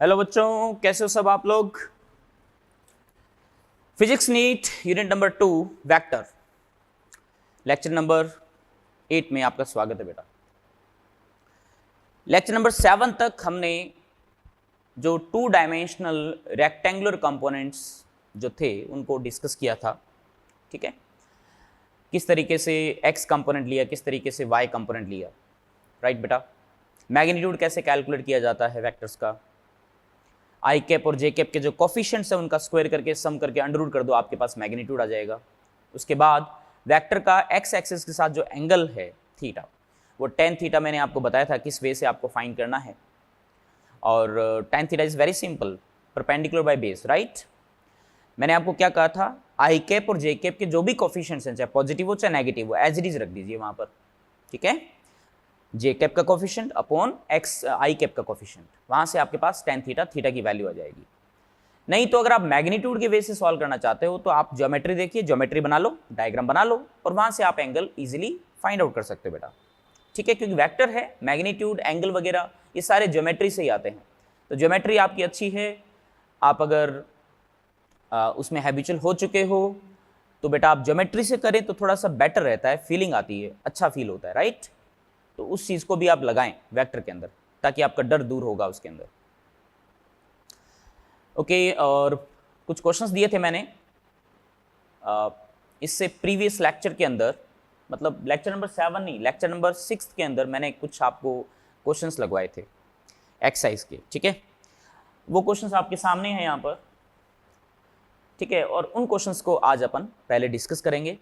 Hello बच्चों, कैसे हो सब आप लोग। Physics NEET unit number 2 vector lecture number 8 में आपका स्वागत है बेटा। लेक्चर नंबर 7 तक हमने जो 2 डायमेंशनल रेक्टेंगुलर कंपोनेंट्स जो थे उनको डिस्कस किया था। ठीक है, किस तरीके से एक्स कंपोनेंट लिया, किस तरीके से वाई कंपोनेंट लिया। राइट बेटा, मैग्नीट्यूड कैसे कैलकुलेट किया जाता है वेक्टर्स का, आई कैप और जे कैप के जो कोफिशिएंट्स है उनका स्क्वायर करके सम करके अंडर रूट कर दो, आपके पास मैग्नीट्यूड आ जाएगा। उसके बाद वेक्टर का एक्स एक्सिस के साथ जो एंगल है थीटा, वो टेन थीटा मैंने आपको बताया था किस वे से आपको फाइंड करना है। और tan theta is very simple, perpendicular by base. Right, मैंने आपको क्या कहा था, आई कैप और जे कैप के जो भी कोफिशिएंट्स हैं, चाहे पॉजिटिव हो चाहे नेगेटिव हो, एज इट इज रख दीजिए वहां पर। ठीक है, जे कैप का कोफिशिएंट अपॉन एक्स आई कैप का कोफिशिएंट, वहां से आपके पास टेन थीटा थीटा की वैल्यू आ जाएगी। नहीं तो अगर आप मैग्नीट्यूड के वे से सॉल्व करना चाहते हो तो आप ज्योमेट्री देखिए, ज्योमेट्री बना लो, डायग्राम बना लो और वहां से आप एंगल इजीली फाइंड आउट कर सकते हो बेटा। ठीक है, क्योंकि वेक्टर है, मैग्नीट्यूड एंगल वगैरह ये सारे ज्योमेट्री से ही आते हैं। तो ज्योमेट्री आपकी अच्छी है, आप अगर उसमें हैबिचुअल हो चुके हो तो बेटा आप ज्योमेट्री से करें तो थोड़ा सा बेटर रहता है, फीलिंग आती है, अच्छा फील होता है। राइट, तो उस चीज को भी आप लगाएं वेक्टर के अंदर ताकि आपका डर दूर होगा उसके अंदर। ओके, और कुछ क्वेश्चंस दिए थे मैंने इससे प्रीवियस लेक्चर के अंदर, मतलब लेक्चर नंबर 7 नहीं, लेक्चर नंबर 6 के अंदर मैंने कुछ आपको क्वेश्चंस लगवाए थे एक्सरसाइज के। ठीक है, वो क्वेश्चंस आपके सामने हैं यहाँ पर। ठीक है, और उन क्वेश्चंस को आज अपन पहले डिस्कस करेंगे।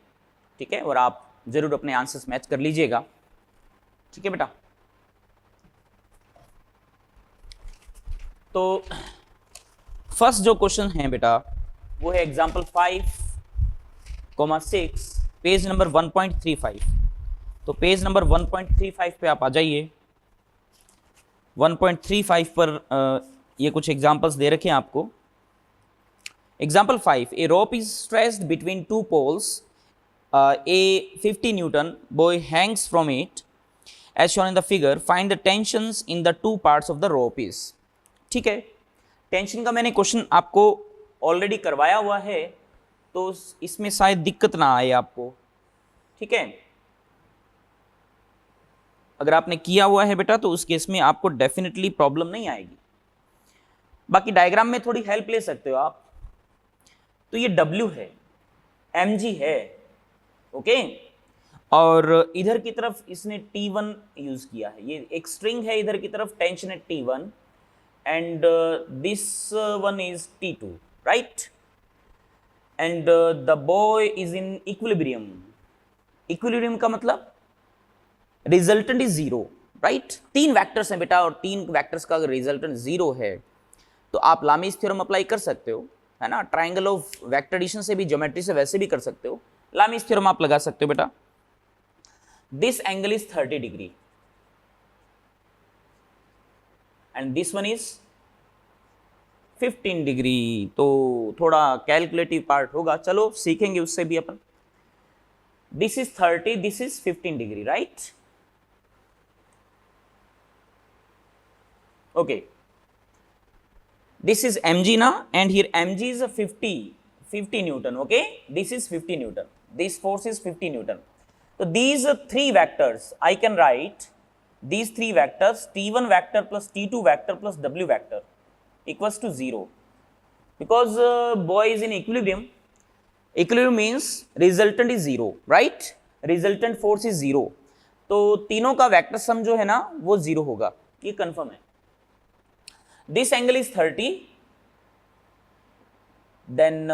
ठीक है, और आप जरूर अपने आंसर्स मैच कर लीजिएगा। ठीक है बेटा, तो फर्स्ट जो क्वेश्चन है बेटा वो है एग्जाम्पल 5,6 पेज नंबर 1.35। तो पेज नंबर 1.35 पे आप आ जाइए। 1.35 पर ये कुछ एग्जाम्पल्स दे रखे हैं आपको। Example 5, a rope is stressed between two poles, a 50 newton boy hangs from it as shown in the figure, find the tensions in the two parts of the rope is। ठीक है, tension का मैंने question आपको already करवाया हुआ है तो इसमें शायद दिक्कत ना आए आपको। ठीक है, अगर आपने किया हुआ है बेटा तो उस केस में आपको डेफिनेटली प्रॉब्लम नहीं आएगी। बाकी डायग्राम में थोड़ी हेल्प ले सकते हो आप। तो ये W है, mg है। ओके, और इधर की तरफ इसने T1 यूज किया है, ये एक स्ट्रिंग है, इधर की तरफ टेंशन है T1 and this one is T2। Right, and the boy is in equilibrium. Equilibrium का मतलब resultant is zero. Right, 3 vectors हैं बेटा और 3 वेक्टर्स का अगर रिजल्टेंट जीरो है तो आप लामीज थ्योरम अप्लाई कर सकते हो, है ना। ट्राइंगल ऑफ वेक्टर एडिशन से भी, ज्योमेट्री से वैसे भी कर सकते हो, लामीज थ्योरम आप लगा सकते हो बेटा। This angle is 30 degree and this one is 15 degree। तो थोड़ा कैलकुलेटिव पार्ट होगा, चलो सीखेंगे उससे भी अपन। This is 30, this is 15 degree, right? Okay, this is mg na, and here mg is a 50 Newton। Okay, this is 50 Newton, this force is 50 Newton। So these 3 vectors I can write, these 3 vectors T1 vector plus T2 vector plus W vector equals to 0 because boy is in equilibrium। Equilibrium means resultant is 0, right? Resultant force is 0। तो तीनों का vector sum जो है ना वो 0 होगा, ये confirm है। This angle is 30, then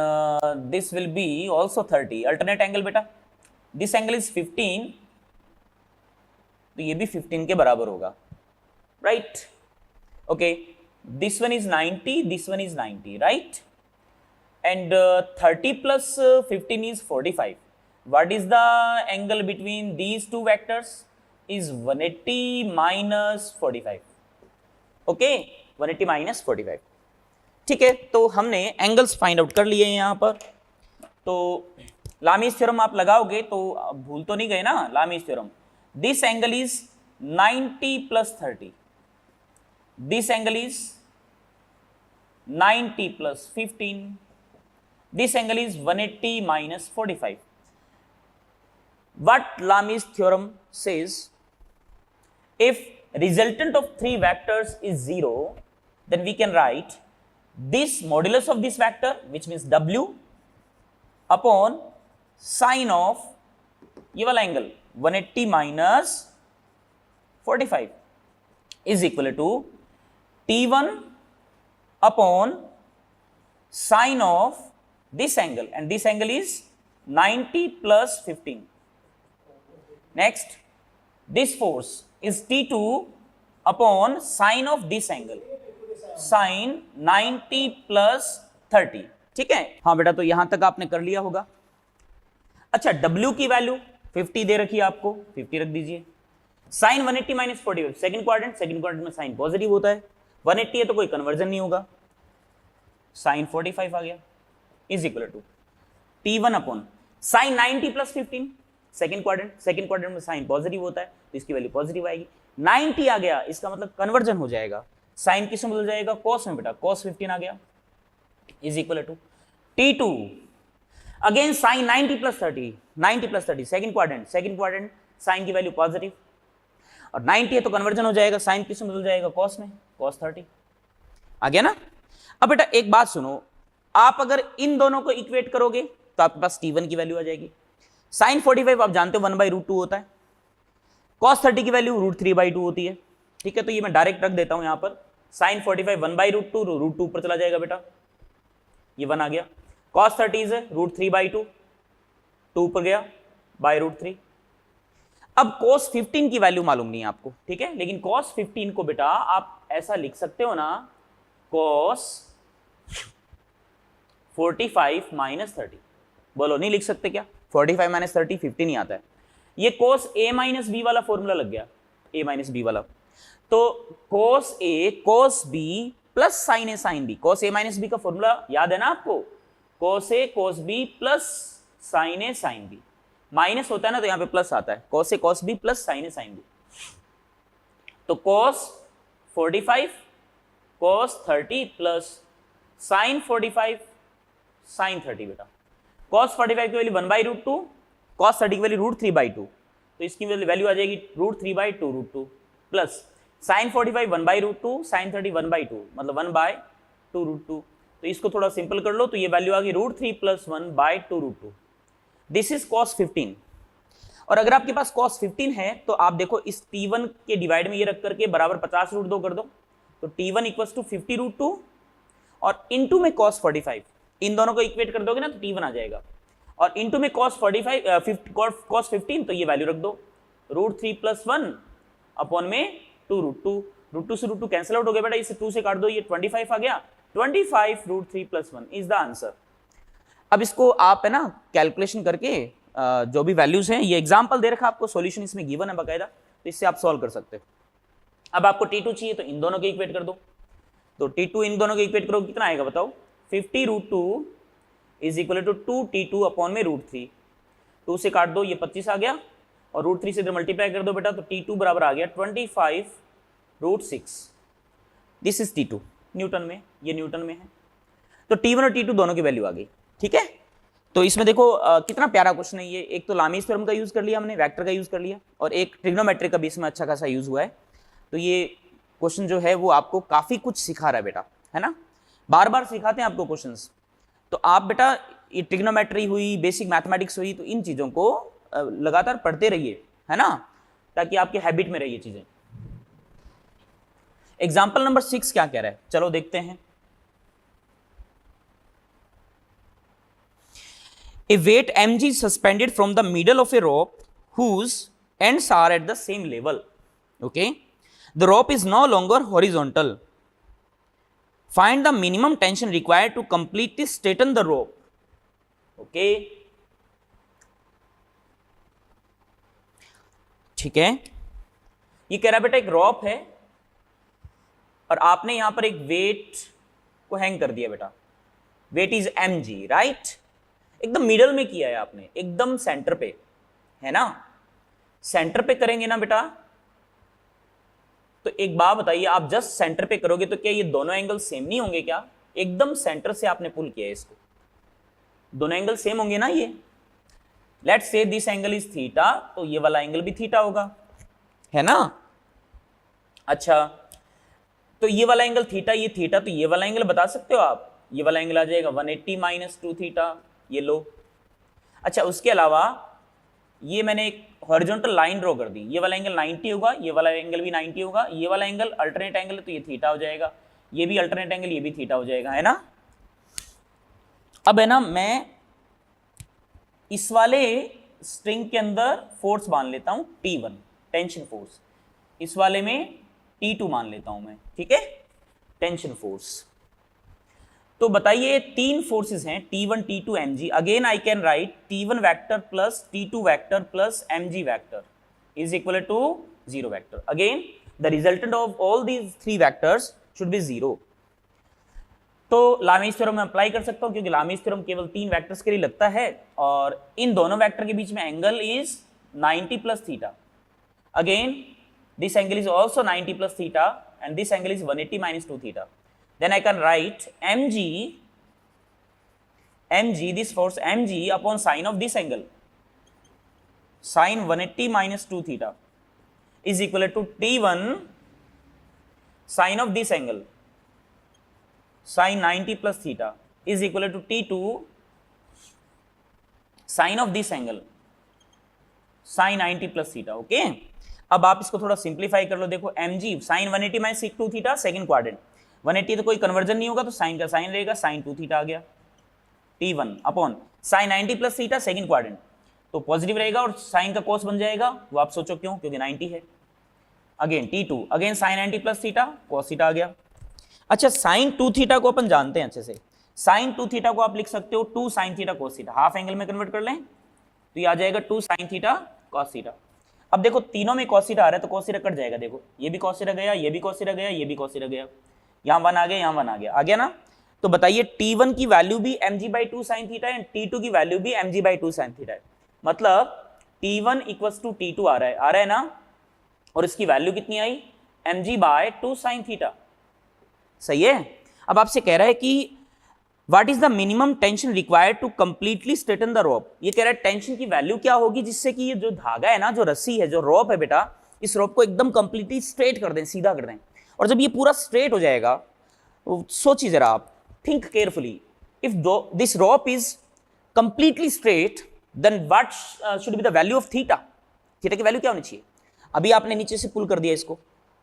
this will be also 30, alternate angle बेटा। दिस एंगल इज 15, तो ये भी 15 के बराबर होगा। Right, okay, this one is 90, this one is 90, right, and 30 plus 15 is 45। What is the angle between these two vectors is 180 minus 45। Okay, 180 minus 45। ठीक है, तो हमने एंगल्स फाइंड आउट कर लिए हैं यहां पर। तो लामीज थ्योरम आप लगाओगे तो भूल तो नहीं गए ना, Lami's theorem. This angle is 90 plus 30, this angle is 90 plus 15. This angle is 180 minus 45. What Lami's theorem says, if resultant of three vectors is 0, then we can write this modulus of this vector, which means W, upon sine of ये वाला angle 180 minus 45 is equal to T1 upon sine of this angle, and this angle is 90 plus 15. Next, this force is T2 upon sine of this angle, sine 90 plus 30. ठीक है, हाँ बेटा, तो यहां तक आपने कर लिया होगा। अच्छा, W की वैल्यू 50 दे रखी है आपको, 50 रख दीजिए। साइन 180 माइनस 45, सेकंड क्वाड्रेंट में साइन पॉजिटिव होता है, 180 है तो कोई कन्वर्जन नहीं होगा, साइन 45 आ गया, is equal to T1 upon sine 90 plus 15, second quadrant में साइन पॉजिटिव होता है तो इसकी वैल्यू पॉजिटिव आएगी। 90 आ गया, इसका मतलब कन्वर्जन हो जाएगा, साइन किस में बदल जाएगा, कॉस में बेटा, कॉस 15 आ गया, is equal to T2 again sine 90 plus 30, second quadrant sine की वैल्यू पॉजिटिव, और 90 है तो कन्वर्जन हो जाएगा, साइन किस में बदल जाएगा, कॉस में, कॉस 30 आ गया ना। अब बेटा एक बात सुनो, आप अगर इन दोनों को इक्वेट करोगे तो आपके पास T1 की वैल्यू आ जाएगी। साइन 45 आप जानते हो 1/√2 होता है, कॉस 30 की वैल्यू √3/2 होती है। ठीक है, तो ये मैं डायरेक्ट रख देता हूं यहां पर, साइन 45 1/√2, √2 ऊपर चला जाएगा बेटा, ये 1 आ गया, cos 30 है √3/2, 2 ऊपर गया /√3। अब cos 15 की वैल्यू मालूम नहीं है आपको, ठीक है, लेकिन cos 15 को बेटा आप ऐसा लिख सकते हो ना, cos 45 माइनस 30, बोलो नहीं लिख सकते क्या, 45 माइनस 30 50 नहीं आता है, ये cos a माइनस b वाला फॉर्मूला लग गया, a माइनस b वाला, तो cos a cos b plus sine A sine B, cos a minus b का फॉर्मूला याद है ना आपको, cos a cos b plus sine A sine B, minus होता है ना तो यहां पे प्लस आता है, cos a cos b plus sine A sine B, तो cos 45 cos 30 plus sine 45 sine 30 बेटा, cos 45 की वैल्यू 1/√2, cos 30 की वैल्यू √3/2, तो इसकी वैल्यू आ जाएगी √3/2 प्लस साइन 45 1/√2, साइन 30 1/2, मतलब 1/2√2, तो इसको थोड़ा सिंपल कर लो तो ये वैल्यू आ गई √3 प्लस 1/2√2, दिस इज cos 15। और अगर आपके पास cos 15 है तो आप देखो इस T1 के डिवाइड में ये रख करके बराबर 50√2 कर दो, तो T1 इक्वल्स टू 50√2 और इनटू में cos 45, इन दोनों को इक्वेट कर दोगे ना तो T1 आ जाएगा, और इनटू में cos 15 तो ये वैल्यू रख दो, √3 प्लस 1 अपॉन में 2√2, √2 से √2 कैंसिल आउट हो गया बेटा, इसे 2 से काट दो, ये 25 आ गया, 25 √3 प्लस 1 इज द आंसर। अब इसको आप है ना कैलकुलेशन करके जो भी वैल्यूज हैं, ये एग्जांपल दे रखा आपको, सॉल्यूशन इसमें गिवन है बकायदा, तो इससे आप सॉल्व कर सकते हो। अब आपको T2 चाहिए तो इन दोनों के इक्वेट कर दो, तो T2 इन दोनों के इक्वेट करो, कितना आएगा बताओ, 50√2 is equal to 2T2 upon में √3, 2 से काट दो, ये 25 आ गया, और √3 से इधर मल्टीप्लाई कर दो बेटा, तो T2 बराबर आ गया 25√6, दिस इज T2 न्यूटन में, ये न्यूटन में है, तो T1 और T2 दोनों की वैल्यू आ गई। ठीक है, तो इसमें देखो कितना प्यारा क्वेश्चन है ये, एक तो लामीज थ्योरम का यूज कर लिया हमने, वेक्टर का यूज कर लिया, और एक ट्रिग्नोमेट्री का भी इसमें अच्छा खासा यूज हुआ है, तो ये क्वेश्चन जो है वो आपको काफी कुछ सिखा रहा है बेटा, है ना, बार बार सिखाते हैं आपको क्वेश्चंस, तो आप बेटा ये ट्रिग्नोमेट्री हुई, बेसिक मैथमेटिक्स हुई, तो इन चीजों को लगातार पढ़ते रहिए, है ना, ताकि आपके हैबिट में रहिए चीजें। एग्जाम्पल नंबर 6 क्या कह रहा है, चलो देखते हैं। A weight mg is suspended from the middle of a rope whose ends are at the same level. Okay, the rope is no longer horizontal. Find the minimum tension required to completely straighten the rope. Okay, ठीक है, ये कह रहा है बेटा एक रॉप है और आपने यहां पर एक वेट को हैंग कर दिया बेटा, वेट इज mg, राइट, एकदम मिडल में किया है आपने, एकदम सेंटर पे, है ना, सेंटर पे करेंगे ना बेटा, तो एक बात बताइए, आप जस्ट सेंटर पे करोगे तो क्या ये दोनों एंगल सेम नहीं होंगे क्या, एकदम सेंटर से आपने पुल किया है इसको, दोनों एंगल सेम होंगे ना ये। Let's say this angle is theta, तो ये वाला एंगल भी थीटा होगा, है ना। अच्छा, तो ये वाला एंगल थीटा, ये थीटा, तो ये वाला एंगल बता सकते हो आप, ये वाला एंगल आ जाएगा 180 माइनस 2 थीटा, ये लो। अच्छा, उसके अलावा ये मैंने एक हॉरिजॉन्टल लाइन ड्रॉ कर दी, ये वाला एंगल 90 होगा, ये वाला एंगल भी 90 होगा, ये वाला एंगल अल्टरनेट एंगल है तो ये थीटा हो जाएगा, ये भी अल्टरनेट एंगल, ये भी थीटा हो जाएगा, है ना। अब है ना, मैं इस वाले स्ट्रिंग के अंदर फोर्स मान लेता हूं T1 टेंशन फोर्स, इस वाले में T2 मान लेता हूं मैं, ठीक है, टेंशन फोर्स। तो बताइए तीन फोर्सेस हैं T1 T2 mg, again I can write T1 vector plus T2 vector plus mg vector is equal to 0 vector. Again the resultant of all these three vectors should be 0। तो Lami's theorem में apply कर सकता हूं, क्योंकि Lami's theorem केवल तीन vectors के लिए लगता है, और इन दोनों वेक्टर के बीच में angle is 90 plus theta. Again this angle is also 90 plus theta and this angle is 180 minus 2 theta. Then I can write mg, this force mg upon sine of this angle, sine 180 minus 2 theta is equal to T1 sine of this angle, sine 90 plus theta is equal to T2 sine of this angle, sine 90 plus theta। Okay, अब आप इसको थोड़ा simplify कर लो। देखो mg sine 180 minus 2 theta second quadrant, 180 तो कोई conversion नहीं होगा तो साइन का साइन रहेगा, साइन 2 थीटा आ गया, T1 upon sine 90 plus theta second quadrant, तो पॉजिटिव रहेगा और साइन का कोस बन जाएगा, वो आप सोचो क्यों, क्योंकि 90 है। Again T2 again sine 90 plus theta cos theta आ गया। अच्छा, साइन 2 थीटा को अपन जानते हैं अच्छे से, साइन 2 थीटा को आप लिख सकते हो 2 sine theta cos theta, half angle में कन्वर्ट कर लें तो ये आ जाएगा 2 साइन थीटा कॉस थीटा। अब देखो तीनों में कॉस थीटा आ रहा है तो कॉस थीटा कट जाएगा, देखो ये भी कॉस थीटा गया, ये भी कॉस थीटा गया, ये भी कॉस थीटा गया, यहां 1 आ गया, यहां 1 आ गया ना। तो बताइए T1 की वैल्यू भी mg/2 sin थीटा है, T2 की वैल्यू भी mg/2 sin थीटा है, मतलब T1 इक्वल्स टू T2 आ रहा है ना, और इसकी वैल्यू कितनी आई, mg/2 sin थीटा। सही है। अब आपसे कह रहा है कि what is the minimum tension required to completely straighten the rope, ये कह रहा है टेंशन की वैल्यू क्या होगी जिससे कि ये जो धागा है ना, जो रस्सी है, जो रोप है बेटा, इस रोप को एकदम कंप्लीटली स्ट्रेट कर दें, सीधा कर दें। और जब ये पूरा स्ट्रेट हो जाएगा, सोचिए जरा आप, think carefully, if this rope is completely straight then what should be the value of theta, theta की वैल्यू क्या होनी चाहिए। अभी आपने नीचे से पुल कर दिया इसको,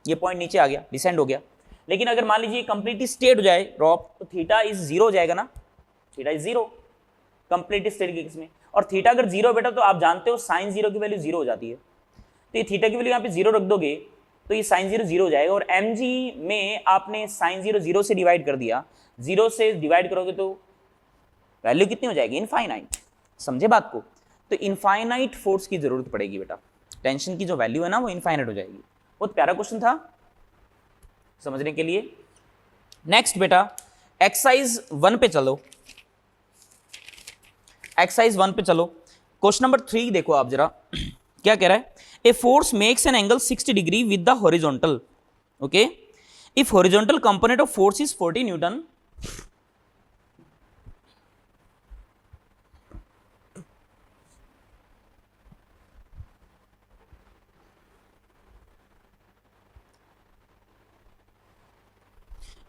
ये पॉइंट नीचे आ गया, डिसेंड हो गया, लेकिन अगर मान लीजिए कंप्लीटली स्ट्रेट हो जाए रोप, तो थीटा इज 0 हो जाएगा ना, theta is 0 completely straight case में। और थीटा अगर 0 बेटा तो आप जानते हो साइन 0 की वैल्यू 0 हो जाती है, तो ये थीटा की वैल्यू यहाँ पे 0 रख दोगे तो ये साइन 0 0 हो जाएगा, और mg में आपने साइन 0 0 से डिवाइड कर दिया, 0 से डिवाइड करोगे तो वैल्यू कितनी हो जाएगी, इनफाइनाइट। समझे बात को। तो इनफाइनाइट फोर्स की जरूरत पड़ेगी बेटा, टेंशन की जो वैल्यू है ना वो इनफाइनाइट हो जाएगी। बहुत प्यारा क्वेश्चन था समझने के लिए। नेक्स्ट बेटा एक्सरसाइज 1 पे चलो, एक्सरसाइज 1 पे चलो। क्वेश्चन नंबर 3 देखो आप जरा क्या कह रहा है, a force makes an angle 60 degree with the horizontal, okay, if horizontal component of force is 40 Newton,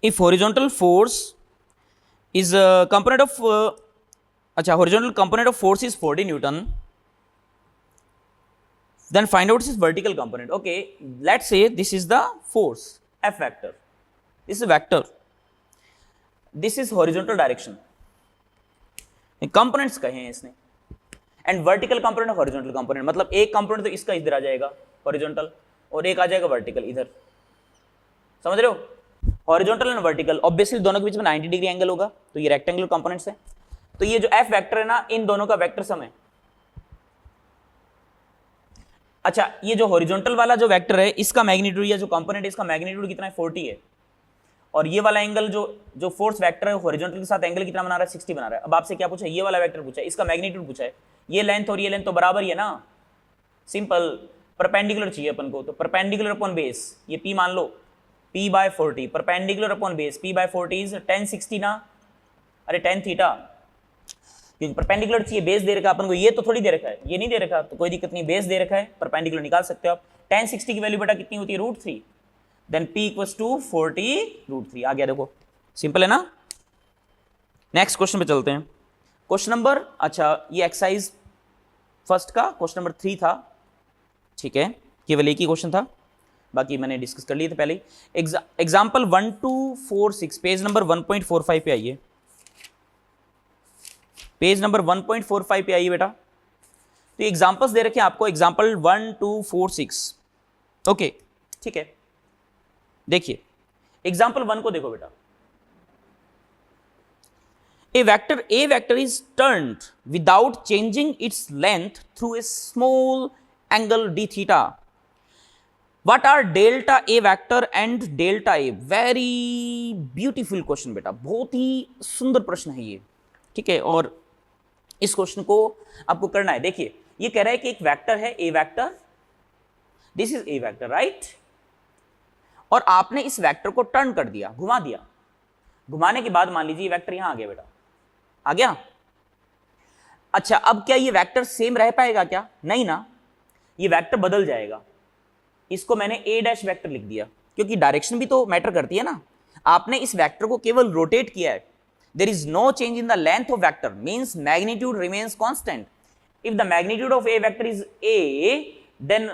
if horizontal force is a component of अच्छा horizontal component of force is 40 Newton, then find out its vertical component. Okay, let's say this is the force F vector, this is a vector, this is horizontal direction, components कहे हैं इसने, and vertical component horizontal component, मतलब एक component तो इसका इधर आ जाएगा horizontal और एक आ जाएगा vertical इधर, समझ रहे हो। हॉरिजॉन्टल एंड वर्टिकल ऑब्वियसली दोनों के बीच में 90 डिग्री एंगल होगा, तो ये रेक्टेंगुलर कंपोनेंट्स है। तो ये जो एफ वेक्टर है ना, इन दोनों का वेक्टर सम है। अच्छा, ये जो हॉरिजॉन्टल वाला जो वेक्टर है इसका मैग्नीट्यूड या जो कंपोनेंट है इसका मैग्नीट्यूड कितना है, 40 है, और ये वाला एंगल जो फोर्स वेक्टर है हॉरिजॉन्टल के साथ एंगल कितना बना रहा है, 60 बना रहा है। अब आपसे क्या पूछा, ये वाला वेक्टर पूछा है, इसका मैग्नीट्यूड पूछा है, ये लेंथ और ये लेंथ तो बराबर ही है ना, सिंपल। परपेंडिकुलर चाहिए अपन को, तो परपेंडिकुलर अपॉन बेस, ये पी मान लो, p/40 perpendicular upon base p/40 is tan 60 ना, अरे tan थीटा, क्योंकि परपेंडिकुलर चाहिए, बेस दे रखा है अपन को, ये तो थोड़ी दे रखा है, ये नहीं दे रखा तो कोई दिक्कत नहीं, बेस दे रखा है, परपेंडिकुलर निकाल सकते हो आप। tan 60 की वैल्यू बेटा कितनी होती है √3, देन p इक्वल्स टू 40√3 आ गया। देखो सिंपल है ना। नेक्स्ट क्वेश्चन पे चलते हैं। क्वेश्चन नंबर, अच्छा ये एक्सरसाइज फर्स्ट का क्वेश्चन नंबर 3 था, ठीक है, केवल एक ही क्वेश्चन था, बाकी मैंने डिस्कस कर लिए थे पहले ही। एग्जाम्पल 1 to 4 6 पेज नंबर 1.45 पे आइए, पेज नंबर 1.45 पे आइए बेटा। तो एग्जाम्पल्स दे रखे हैं आपको, एग्जाम्पल 1 to 4 6, ओके ठीक है। देखिए एग्जाम्पल 1 को देखो बेटा, A vector is turned without changing its length through a small angle d theta. What are delta A vector and delta A? Very beautiful question बेटा, बहुत ही सुंदर प्रश्न है ये, ठीक है। और इस क्वेश्चन को आपको करना है। देखिए ये कह रहा है कि एक वेक्टर है A vector, this is A vector right, और आपने इस वेक्टर को टर्न कर दिया, घुमा दिया। घुमाने के बाद मान लीजिए ये वेक्टर यहां आ गया बेटा, आ गया। अच्छा अब क्या ये वेक्टर सेम रह पाएगा क्या? नहीं ना, ये वेक्टर बदल जाएगा। इसको मैंने ए डैश वेक्टर लिख दिया, क्योंकि डायरेक्शन भी तो मैटर करती है ना। आपने इस वेक्टर को केवल रोटेट किया है, there is no change in the length of vector, means magnitude remains constant. If the magnitude of A vector is A, then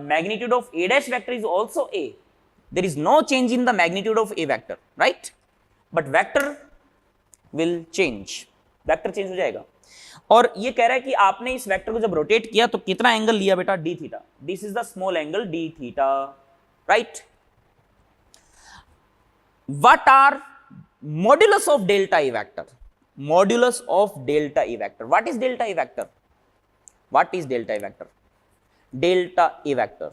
magnitude of a dash vector is also a. There is no change in the magnitude of a vector, right? But vector will change, vector change हो जाएगा। और ये कह रहा है कि आपने इस वेक्टर को जब रोटेट किया तो कितना एंगल लिया बेटा? D theta. This is the small angle d theta, right. What are modulus of delta A vector? Modulus of delta A vector, what is delta A vector? What is delta A vector? Delta A vector,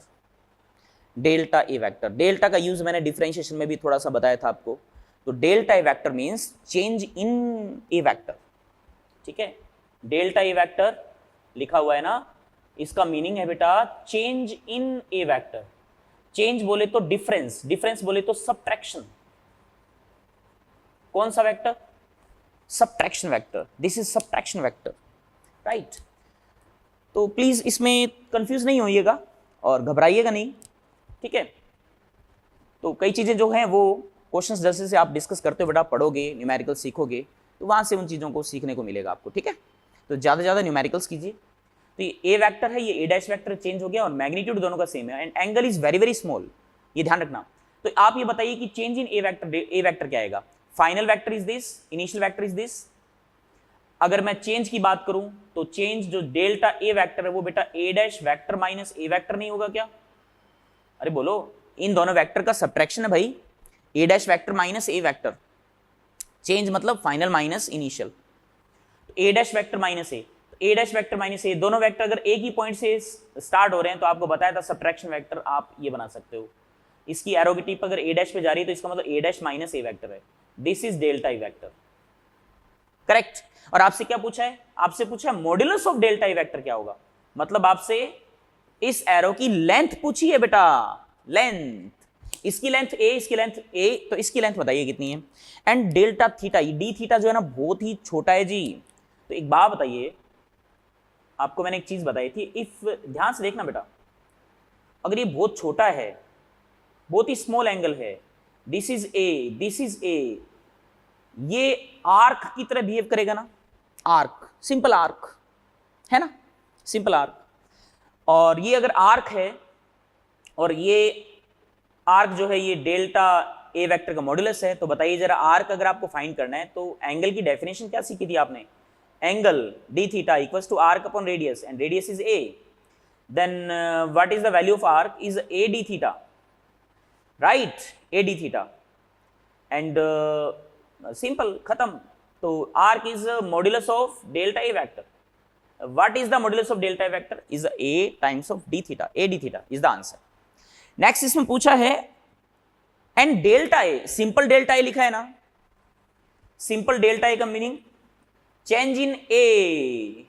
delta A vector, delta का use मैंने differentiation में भी थोड़ा सा बताया था आपको। तो delta A vector means change in A vector, ठीक है। डेल्टा ए वेक्टर लिखा हुआ है ना, इसका मीनिंग है बेटा change in A vector. Change बोले तो डिफरेंस, डिफरेंस बोले तो सबट्रैक्शन। कौन सा vector? Subtraction vector, this is subtraction vector, right. तो प्लीज इसमें कंफ्यूज नहीं होइएगा और घबराइएगा नहीं, ठीक है। तो कई चीजें जो हैं वो क्वेश्चंस जैसे से आप डिस्कस करते हो बेटा, पढ़ोगे, न्यूमेरिकल सीखोगे, तो वहां से उन चीजों को सीखने को मिलेगा आपको, ठीक है। तो ज्यादा ज्यादा न्यूमेरिकल्स कीजिए। तो ये ए वेक्टर है, ये ए डैश वेक्टर चेंज हो गया और मैग्नीट्यूड दोनों का सेम है and angle is very very small, ये ध्यान रखना। तो आप ये बताइए कि चेंज इन ए वेक्टर क्या आएगा? Final vector is this, initial vector is this. अगर मैं चेंज की बात करूं तो चेंज जो डेल्टा ए वेक्टर है वो बेटा ए डैश वेक्टर माइनस ए वेक्टर नहीं होगा क्या? अरे बोलो, इन दोनों वेक्टर का सबट्रैक्शन है भाई, ए डैश वेक्टर माइनस ए वेक्टर। चेंज मतलब फाइनल माइनस इनिशियल, तो ए डैश वेक्टर माइनस ए, ए डैश वेक्टर माइनस ए, दोनों वेक्टर अगर एक ही पॉइंट से स्टार्ट हो रहे हैं तो आपको बताया था सबट्रैक्शन वेक्टर आप ये बना सकते हो। इसकी एरो की टिप अगर ए डैश पे जा रही है तो इसका मतलब ए डैश माइनस ए वेक्टर है। This is delta A vector, correct. और आपसे क्या पूछा है? आपसे पूछा है modulus of delta A vector क्या होगा, मतलब आपसे इस एरो की लेंथ पूछी है बेटा, लेंथ। इसकी लेंथ ए, इसकी लेंथ ए, तो इसकी लेंथ बताइए कितनी है। And delta theta, D theta जो है ना बहुत ही छोटा है जी। तो एक बात बताइए, आपको मैंने एक चीज बताई थी, इफ ध्यान से देखना बेटा, अगर ये बहुत छोटा है, बहुत ही स्मॉल एंगल है, this is A, this is ए, ये आर्क की तरह बिहेव करेगा ना, आर्क, सिंपल आर्क है ना, सिंपल आर्क। और ये अगर आर्क है और ये आर्क जो है ये डेल्टा ए वेक्टर का मॉड्यूलस है, तो बताइए जरा आर्क अगर आपको फाइंड करना है तो एंगल की डेफिनेशन क्या सीखी थी आपने? Angle d theta equals to arc upon radius and radius is A, then what is the value of arc? Is A d theta, right, A d theta. And simple, खत्म। तो arc is modulus of delta A vector. What is the modulus of delta A vector? Is A times of d theta, A d theta is the answer. Next इसमें पूछा है and delta A, simple delta A लिखा है ना, simple delta A का meaning change in A,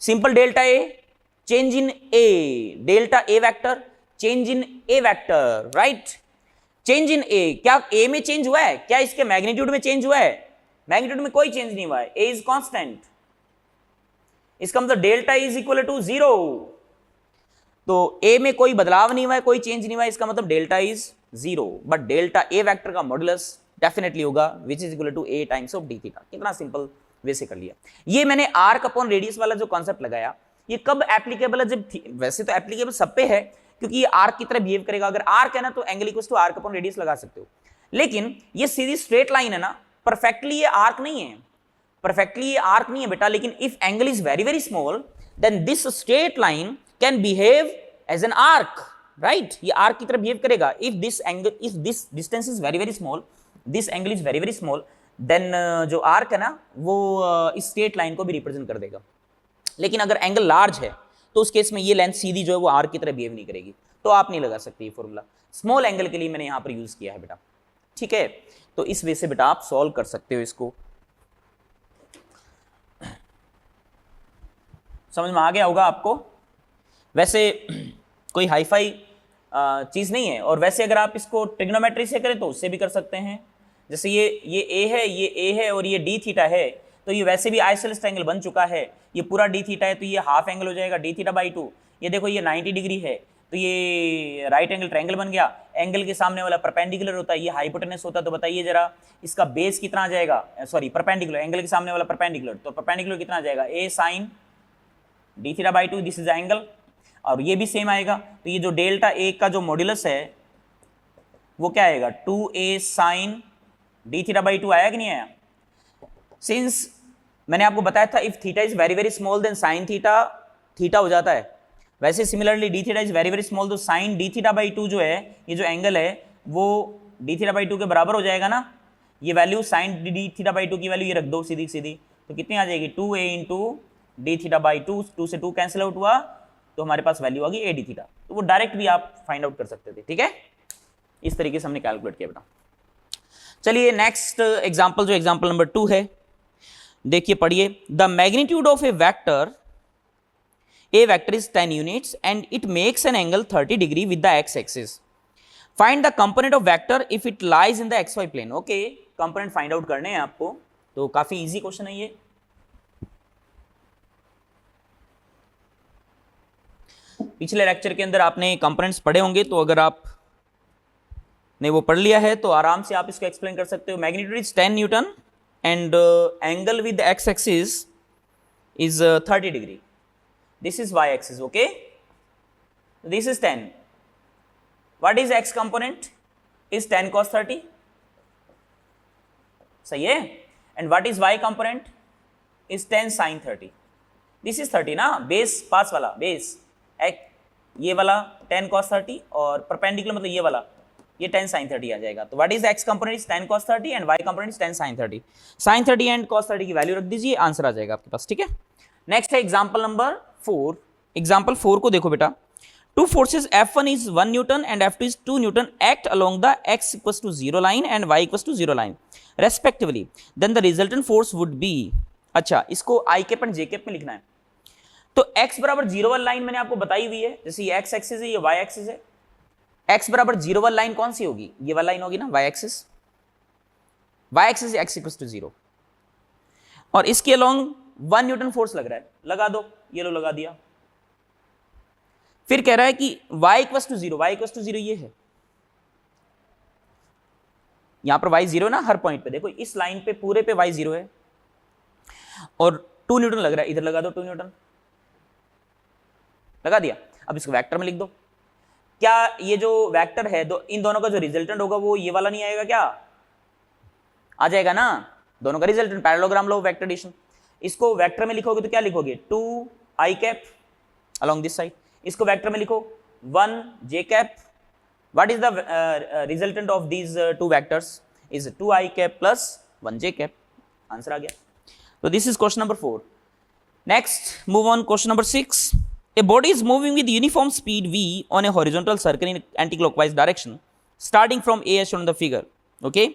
simple delta A change in A, delta A vector change in A vector, right. Change in A, क्या A में change हुआ है? क्या इसके मैग्नीट्यूड में चेंज हुआ है? मैग्नीट्यूड में कोई चेंज नहीं हुआ है, ए इज कांस्टेंट। इसका मतलब डेल्टा इज इक्वल टू 0। तो ए में कोई बदलाव नहीं हुआ है, कोई चेंज नहीं हुआ है, इसका मतलब delta is 0। But delta A vector का मॉडुलस डेफिनेटली होगा which is equal to A times of d theta. कितना सिंपल वैसे कर लिया। ये मैंने आर्क अपॉन रेडियस वाला जो कॉन्सेप्ट लगाया, ये कब एप्लीकेबल है? जब वैसे तो एप्लीकेबल सब पे है, क्योंकि ये आर्क की तरह बिहेव करेगा। अगर आर्क है ना तो angle equal to arc upon radius लगा सकते हो, लेकिन ये सीधी स्ट्रेट लाइन है ना, परफेक्टली ये आर्क नहीं है, परफेक्टली ये आर्क नहीं है बेटा। लेकिन if angle is very very small then this straight line can behave as an arc, right? ये आर्क की तरह बिहेव करेगा। If this angle, if this distance is very very small, this angle is very very small, then जो arc है ना वो इस straight line को भी रिप्रेजेंट कर देगा। लेकिन अगर एंगल लार्ज है तो उस केस में ये लेंथ सीधी जो है वो आर्क की तरह बिहेव नहीं करेगी, तो आप नहीं लगा सकते ये फॉर्मूला। स्मॉल एंगल के लिए मैंने यहां पर यूज किया है बेटा, ठीक है? तो इस वे से बेटा आप सॉल्व कर सकते हो इसको। समझ में आ गया होगा आपको? वैसे कोई हाईफाई चीज नहीं है, और वैसे अगर आप इसको ट्रिग्नोमेट्री से करें तो उससे भी कर सकते हैं। जैसे ये ए है, ये ए है और ये डी थीटा है, तो ये वैसे भी आइसोसेलेस ट्रायंगल बन चुका है। ये पूरा डी थीटा है तो ये हाफ एंगल हो जाएगा डी थीटा बाई 2। ये देखो ये 90 डिग्री है तो ये राइट एंगल ट्रायंगल बन गया। एंगल के सामने वाला परपेंडिकुलर होता है, ये हाइपोटेनस होता है। तो बताइए जरा इसका बेस कितना आ जाएगा? सॉरी परपेंडिकुलर, एंगल के सामने वाला परपेंडिकुलर, तो परपेंडिकुलर कितना आ जाएगा? A sine D theta by 2, this is angle. और ये भी सेम आएगा, तो ये जो डेल्टा ए का जो मॉड्यूलस है वो क्या आएगा? 2a sign D theta by 2 आया कि नहीं आया? सिंस मैंने आपको बताया था if theta is very very small then sine theta theta हो जाता है। वैसे similarly d theta is very very small तो साइन डी थीटा बाई 2 जो है, ये जो एंगल है वो डी थीटा बाई 2 के बराबर हो जाएगा ना। ये value sine D theta by 2 की वैल्यू ये रख दो सीधी सीधी, तो कितनी आ जाएगी? 2a into D theta by 2, 2 से 2 कैंसिल आउट हुआ तो हमारे पास वैल्यू आ गई ए डी थीटा। तो वो डायरेक्ट भी आप फाइंड आउट कर सकते थे, ठीक है? इस तरीके से हमने कैलकुलेट किया बेटा। चलिए नेक्स्ट एग्जांपल, जो एग्जांपल नंबर 2 है, देखिए पढ़िए। The magnitude of A vector is 10 units and it makes an angle 30 degree with the X axis. Find the component of vector if it lies in the X Y plane. Okay, component find out करने हैं आपको, तो काफी easy question है ये। पिछले lecture के अंदर आपने कंपोनेंट्स पढ़े होंगे, तो अगर आप ने वो पढ़ लिया है तो आराम से आप इसको एक्सप्लेन कर सकते हो। Magnitude is 10 newton and angle with X axis is 30 degree. This is Y axis, okay? This is 10। What is X component? Is 10 cos 30, सही है? And what is Y component? Is 10 sin 30। This is 30 ना, base पास वाला base, ये वाला 10 cos 30 और perpendicular मतलब ये वाला, ये 10 sin 30 आ जाएगा। तो what is X component? Is 10 cos 30 and Y component is 10 sin 30। sin 30 and cos 30 की वैल्यू रख दीजिए, आंसर आ जाएगा आपके पास, ठीक है? नेक्स्ट है एग्जांपल नंबर 4। एग्जांपल 4 को देखो बेटा। Two forces F1 is 1 Newton and F2 is 2 Newton act along the x equals to 0 line and y equals to 0 line respectively, then the resultant force would be। अच्छा, इसको i cap and j cap में लिखना है। तो x बराबर 0 वाली line मैंने आपको बताई हुई है, जैसे ये x एक्सिस है, ये y एक्सिस है। x बराबर 0 वाली लाइन कौन सी होगी? ये वाली लाइन होगी ना, y axis. y axis x equals to 0 और इसके अलोंग 1 न्यूटन फोर्स लग रहा है, लगा दो, ये लो लगा दिया। फिर कह रहा है कि y equals to 0, y equals to 0 ये है, यहां पर y 0 ना हर पॉइंट पे, देखो इस लाइन पे पूरे पे y 0 है और 2 न्यूटन लग रहा है, इधर लगा दो 2 न्यूटन, लगा दिया। अब इसको वेक्टर में लिख दो। क्या ये जो वेक्टर है इन दोनों का जो रिजल्टेंट होगा वो ये वाला नहीं आएगा? क्या आ जाएगा ना, दोनों का रिजल्टेंट, पैरेललोग्राम लो, वेक्टर एडिशन। इसको वेक्टर में लिखोगे तो क्या लिखोगे? 2 i cap along this side. इसको वेक्टर में लिखो 1 j cap. What is the resultant of these 2 vectors? Is 2 i cap plus 1 j cap. Answer आ गया। तो this is question number 4। Next move on question number 6। A body is moving with uniform speed v on a horizontal circle in anti-clockwise direction, starting from A as shown in the figure. Okay.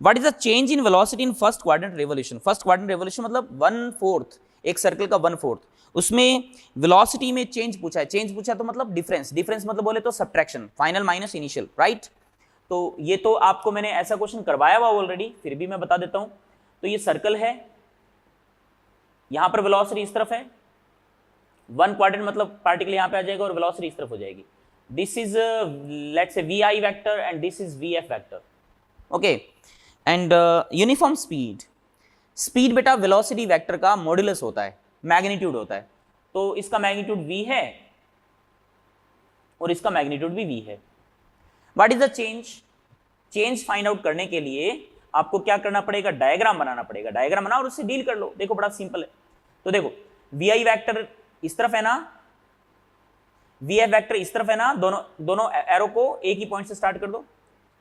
What is the change in velocity in first quadrant revolution? First quadrant revolution मतलब 1/4, एक circle का 1/4, उसमें velocity में change पूछा है। Change पूछा तो मतलब डिफरेंस, डिफरेंस मतलब बोले तो subtraction, final minus initial, right? तो ये तो आपको मैंने ऐसा क्वेश्चन करवाया हुआ ऑलरेडी, फिर भी मैं बता देता हूं। तो ये सर्कल है, यहां पर वेलोसिटी इस तरफ है, 1 क्वाड्रेंट मतलब पार्टिकल यहां पे आ जाएगा और वेलोसिटी इस तरफ हो जाएगी। This is let's say vi vector and this is vf vector, okay. And uniform speed, speed बेटा वेलोसिटी वेक्टर का मॉड्यूलस होता है, मैग्नीट्यूड होता है। तो इसका मैग्नीट्यूड v है और इसका मैग्नीट्यूड भी v है। What is the change? Change find out करने के लिए आपको क्या करना पड़ेगा? डायग्राम बनाना पड़ेगा। डायग्राम बनाओ और उससे डील कर लो। देखो बड़ा सिंपल है। तो देखो vi वेक्टर इस तरफ है ना, vf वेक्टर इस तरफ है ना, दोनों एरो को एक ही पॉइंट से स्टार्ट कर दो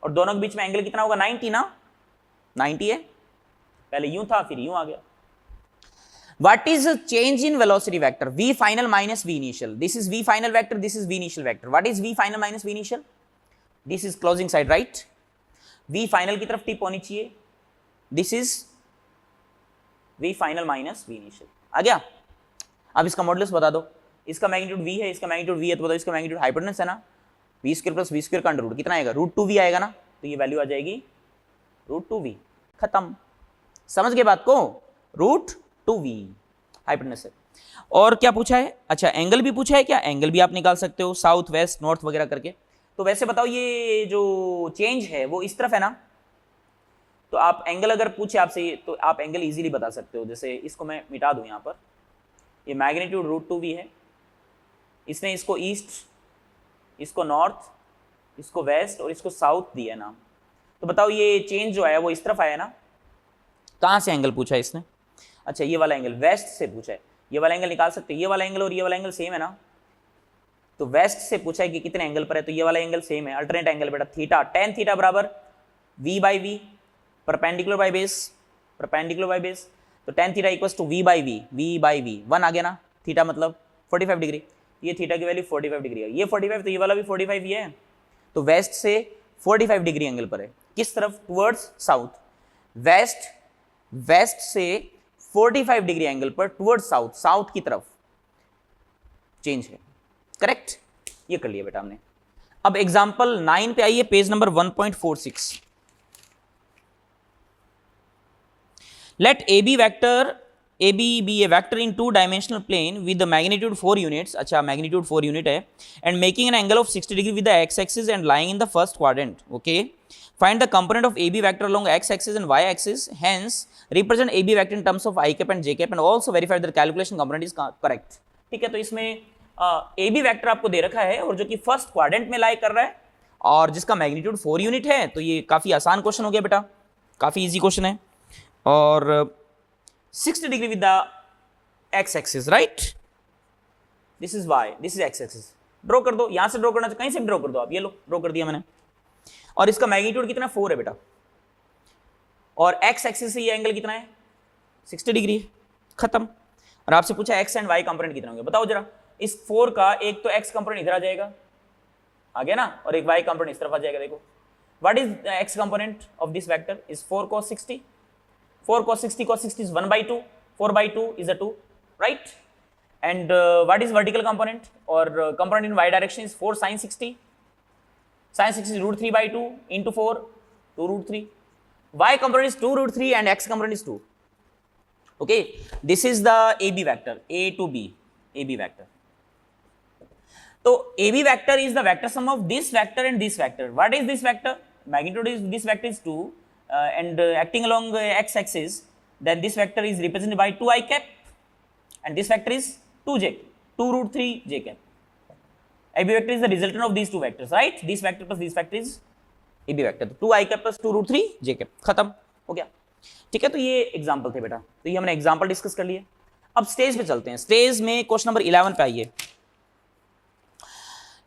और दोनों के बीच में एंगल कितना होगा? 90 ना, 90 है। पहले यूं था फिर यूं आ गया। What is the change in velocity vector? V final minus V initial. This is V final vector. This is V initial vector. What is V final minus V initial? This is closing side, right? V final की तरफ tip होनी चाहिए। This is V final minus V initial. आ गया? अब इसका modulus बता दो। इसका मैग्नीट्यूड V है, इसका मैग्नीट्यूड V है, तो बताओ इसका मैग्नीट्यूड हाइपोटेनस है ना, v square plus v square का अंडर रूट कितना आएगा? √2v आएगा ना, तो ये वैल्यू आ जाएगी √2v। खत्म। समझ गए बात को? √2v हाइपोटेनस है। और क्या पूछा है? अच्छा एंगल भी पूछा है क्या? एंगल भी आप निकाल सकते हो, साउथ वेस्ट नॉर्थ वगैरह करके। तो वैसे बताओ ये जो चेंज है वो इस तरफ है ना, तो आप एंगल अगर पूछे आपसे तो आप एंगल इजीली बता सकते हो। जैसे इसको मैं मिटा दूं, यहाँ पर ये मैग्नीट्यूड √2v है, इसने इसको ईस्ट, इसको नॉर्थ, इसको वेस्ट और इसको साउथ दिया नाम। तो बताओ ये चेंज जो आया वो इस तरफ आया ना। कहाँ से एंगल पूछा है इसने? अच्छा ये वाला एंगल वेस्ट से पूछा है। ये वाला एंगल निकाल सकते हैं, ये वाला एंगल और ये वाला एंगल सेम है ना, तो वेस्ट से पूछा है कि कितने एंगल पर है, तो ये वाला एंगल सेम है, अल्टरनेट एंगल बेटा थीटा, tan थीटा बराबर v/v, perpendicular by base, perpendicular by base, तो tan theta equals to v/v, v/v 1 आ गया ना, थीटा मतलब 45 डिग्री। ये थीटा की वैल्यू 45 डिग्री है, ये 45 तो ये वाला भी 45 ही है, तो वेस्ट से 45 डिग्री एंगल पर है। किस तरफ? Towards south. वेस्ट से 45 डिग्री एंगल पर टुवर्ड्स साउथ, साउथ की तरफ चेंज है। करेक्ट, ये कर लिया बेटा हमने। अब एग्जांपल 9 पे आइए, page number 1.46। Let AB vector AB be a vector in 2-dimensional plane with the magnitude 4 units. अच्छा magnitude 4 unit है, and making an angle of 60 degree with the x-axis and lying in the first quadrant. Okay. Find the component of AB vector along x-axis and y-axis. Hence, represent AB vector in terms of I cap and j cap, and also verify that the calculation component is correct. ठीक है, तो इसमें AB vector आपको दे रखा है और जो कि फर्स्ट क्वाड्रेंट में लाई कर रहा है और जिसका मैग्नीट्यूड 4 यूनिट है, तो ये काफी आसान क्वेश्चन हो गया बेटा, काफी इजी क्वेश्चन है। और 60 degree with the x-axis, right? This is y, this is x-axis. Draw कर दो, यहां से ड्रॉ करना, कहीं से भी ड्रॉ कर दो आप। ये लो ड्रॉ कर दिया मैंने। और इसका मैग्नीट्यूड कितना? 4 है बेटा, और x-axis से ये एंगल कितना है? 60 डिग्री है। खत्म। और आपसे पूछा x एंड y कंपोनेंट कितने होंगे, बताओ जरा। इस 4 का एक तो x कंपोनेंट इधर आ जाएगा, आ गया ना, और एक y कंपोनेंट इस तरफ आ जाएगा। देखो what is x component of this vector? Is 4 cos 60, 4 cos 60, cos 60 is 1/2, 4/2 is a 2, right? And what is vertical component or component in y direction is 4 sin 60, sin 60 is √3/2 into 4, 2 √3. Y component is 2 √3 and x component is 2. Okay, this is the AB vector, A to B, AB vector. So AB vector is the vector sum of this vector and this vector. What is this vector? Magnitude is this vector is 2. And acting along x-axis, then this vector is represented by 2i cap, and this vector is 2j, 2 √3 j cap. AB vector is the resultant of these two vectors, right? This vector plus this vector is AB vector. तो 2i cap plus 2 √3 j cap, खत्म हो गया। ठीक है, तो ये example थे बेटा, तो ये हमने एग्जाम्पल डिस्कस कर लिए। अब स्टेज पे चलते हैं। स्टेज में क्वेश्चन नंबर 11 पे आइए।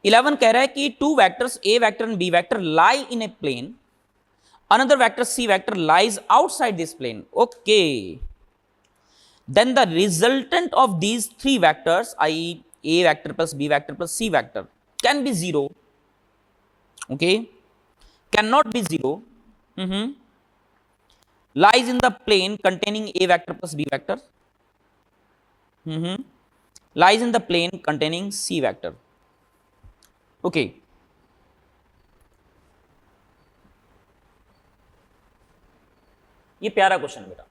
11 कह रहा है कि two vectors A vector and B vector lie in a plane. Another vector C vector lies outside this plane. Okay. Then the resultant of these three vectors, i.e. A vector plus B vector plus C vector, can be 0. Okay. Cannot be 0. Lies in the plane containing A vector plus B vector. Lies in the plane containing C vector. Okay. ये प्यारा question बेटा।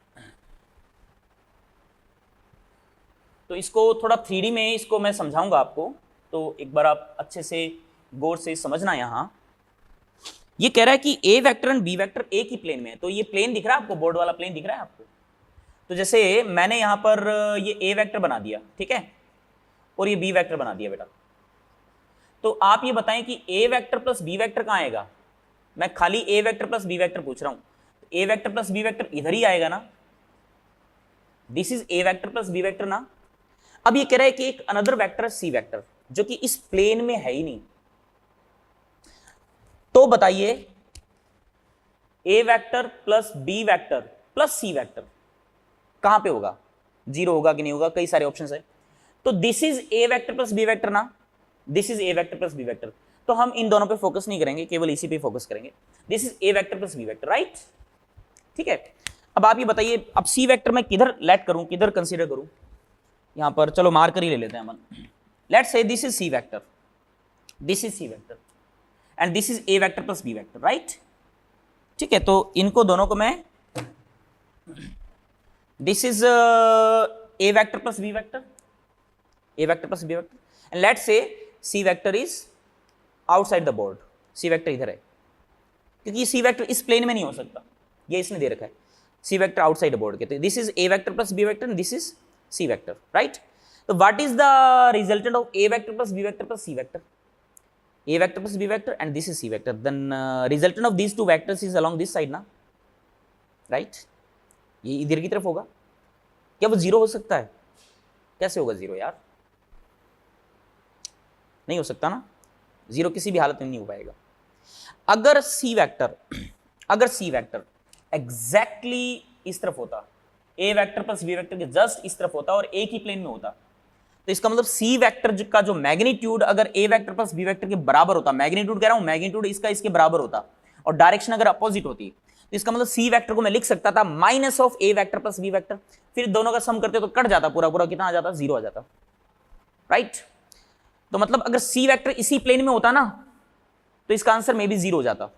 तो इसको थोड़ा 3D में इसको मैं समझाऊंगा आपको, तो एक बार आप अच्छे से गौर से समझना। यहां ये कह रहा है कि A vector and B vector एक ही प्लेन में है। तो ये प्लेन दिख रहा है आपको, बोर्ड वाला प्लेन दिख रहा है आपको। तो जैसे मैंने यहां पर ये ए वेक्टर बना दिया, ठीक है, और ये बी वेक्टर बना दिया बेटा। तो आप ये बताएं कि A vector plus B vector कहां आएगा? मैं खाली A vector plus B vector पूछ रहा हूं। A vector plus B vector इधर ही आएगा ना, this is A vector plus B vector ना। अब ये कह रहा है कि एक अनदर वेक्टर सी वेक्टर जो कि इस प्लेन में है ही नहीं। तो बताइए A vector plus B vector plus C vector कहां पे होगा? जीरो होगा कि नहीं होगा? कई सारे ऑप्शंस है। तो this is A vector plus B vector ना, this is A vector plus B vector. तो हम इन दोनों पे फोकस नहीं करेंगे, केवल इसी पे फोकस करेंगे। This is A vector plus B vector, right? ठीक है। अब आप ये बताइए, अब सी वेक्टर मैं किधर लेट करूं, किधर कंसीडर करूं? यहां पर चलो मार्कर ही ले लेते हैं हम। Let's say this is C vector, this is C vector and this is A vector plus B vector, right? ठीक है। तो इनको दोनों को मैं, this is A vector plus B vector, A vector plus B vector, and let's say C vector is outside the board. C vector इधर है, क्योंकि सी वेक्टर इस प्लेन में नहीं हो सकता, ये इसने दे रखा है C vector outside the board के। तो this is A vector plus B vector and this is C vector, right? तो what is the resultant of A vector plus B vector plus C vector? A vector plus B vector and this is C vector. Then resultant of these two vectors is along this side ना, right? ये इधर की तरफ होगा। क्या वो zero हो सकता है? कैसे होगा जीरो यार? नहीं हो सकता ना, जीरो किसी भी हालत में नहीं हो पाएगा। अगर C वेक्टर एग्जैक्टली इस तरफ होता, A vector plus B vector के जस्ट इस तरफ होता और एक ही प्लेन में होता, तो इसका मतलब सी वेक्टर का जो मैग्नीट्यूड अगर ए वेक्टर प्लस बी वेक्टर के बराबर होता, मैग्नीट्यूड कह रहा हूं, मैग्नीट्यूड इसका इसके बराबर होता, और डायरेक्शन अगर अपोजिट होती, तो इसका मतलब सी वेक्टर को मैं लिख सकता था minus of A vector plus B vector. फिर दोनों का सम करते तो कट जाता, पूरा पूरा कितना आ जाता? जीरो आ जाता, राइट? तो मतलब अगर सी वेक्टर इसी प्लेन में होता ना, तो इसका आंसर मे बी जीरो हो जाता।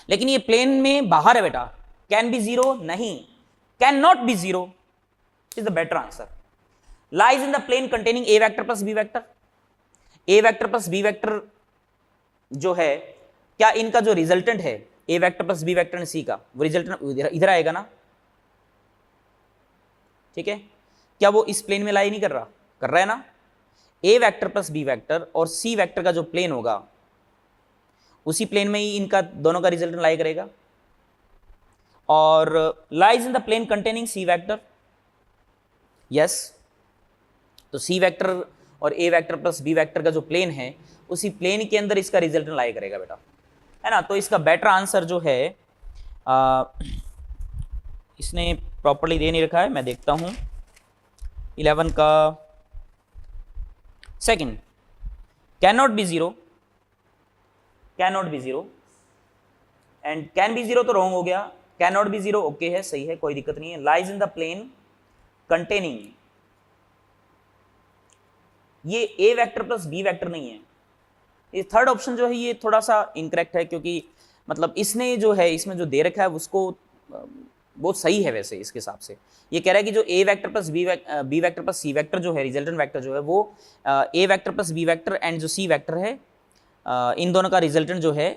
लेकिन ये प्लेन में बाहर है बेटा, कैन बी जीरो नहीं, can not be zero is the better answer. lies in the plane containing a vector plus b vector। a vector plus b vector जो है, क्या इनका जो रिजल्टेंट है a vector plus b vector and c का, वो resultant इधर आएगा ना, ठीक है? क्या वो इस प्लेन में लाई नहीं कर रहा? कर रहा है ना। a vector plus b vector और c वेक्टर का जो प्लेन होगा, उसी प्लेन में ही इनका दोनों का रिजल्टेंट लाई करेगा। और lies in the plane containing c vector, yes. तो सी वेक्टर और A vector plus B vector का जो प्लेन है, उसी प्लेन के अंदर इसका रिजल्टेंट लाई करेगा बेटा, है ना। तो इसका बेटर आंसर जो है, इसने प्रॉपर्ली दे नहीं रखा है, मैं देखता हूं 11 का second, can not be zero, can not be zero and can be zero तो रॉन्ग हो गया, can not be zero okay है, सही है, कोई दिक्कत नहीं है। Lies in the plane containing, ये A vector plus B vector नहीं है। ये थर्ड ऑप्शन जो है ये थोड़ा सा इनकरेक्ट है, क्योंकि मतलब इसने जो है इसमें जो दे रखा है उसको बहुत सही है वैसे इसके हिसाब से। ये कह रहा है कि जो A vector plus B vector plus C vector जो है, रिजल्टेंट वेक्टर जो है वो A vector plus B vector and जो सी वेक्टर है, इन दोनों का रिजल्टेंट जो है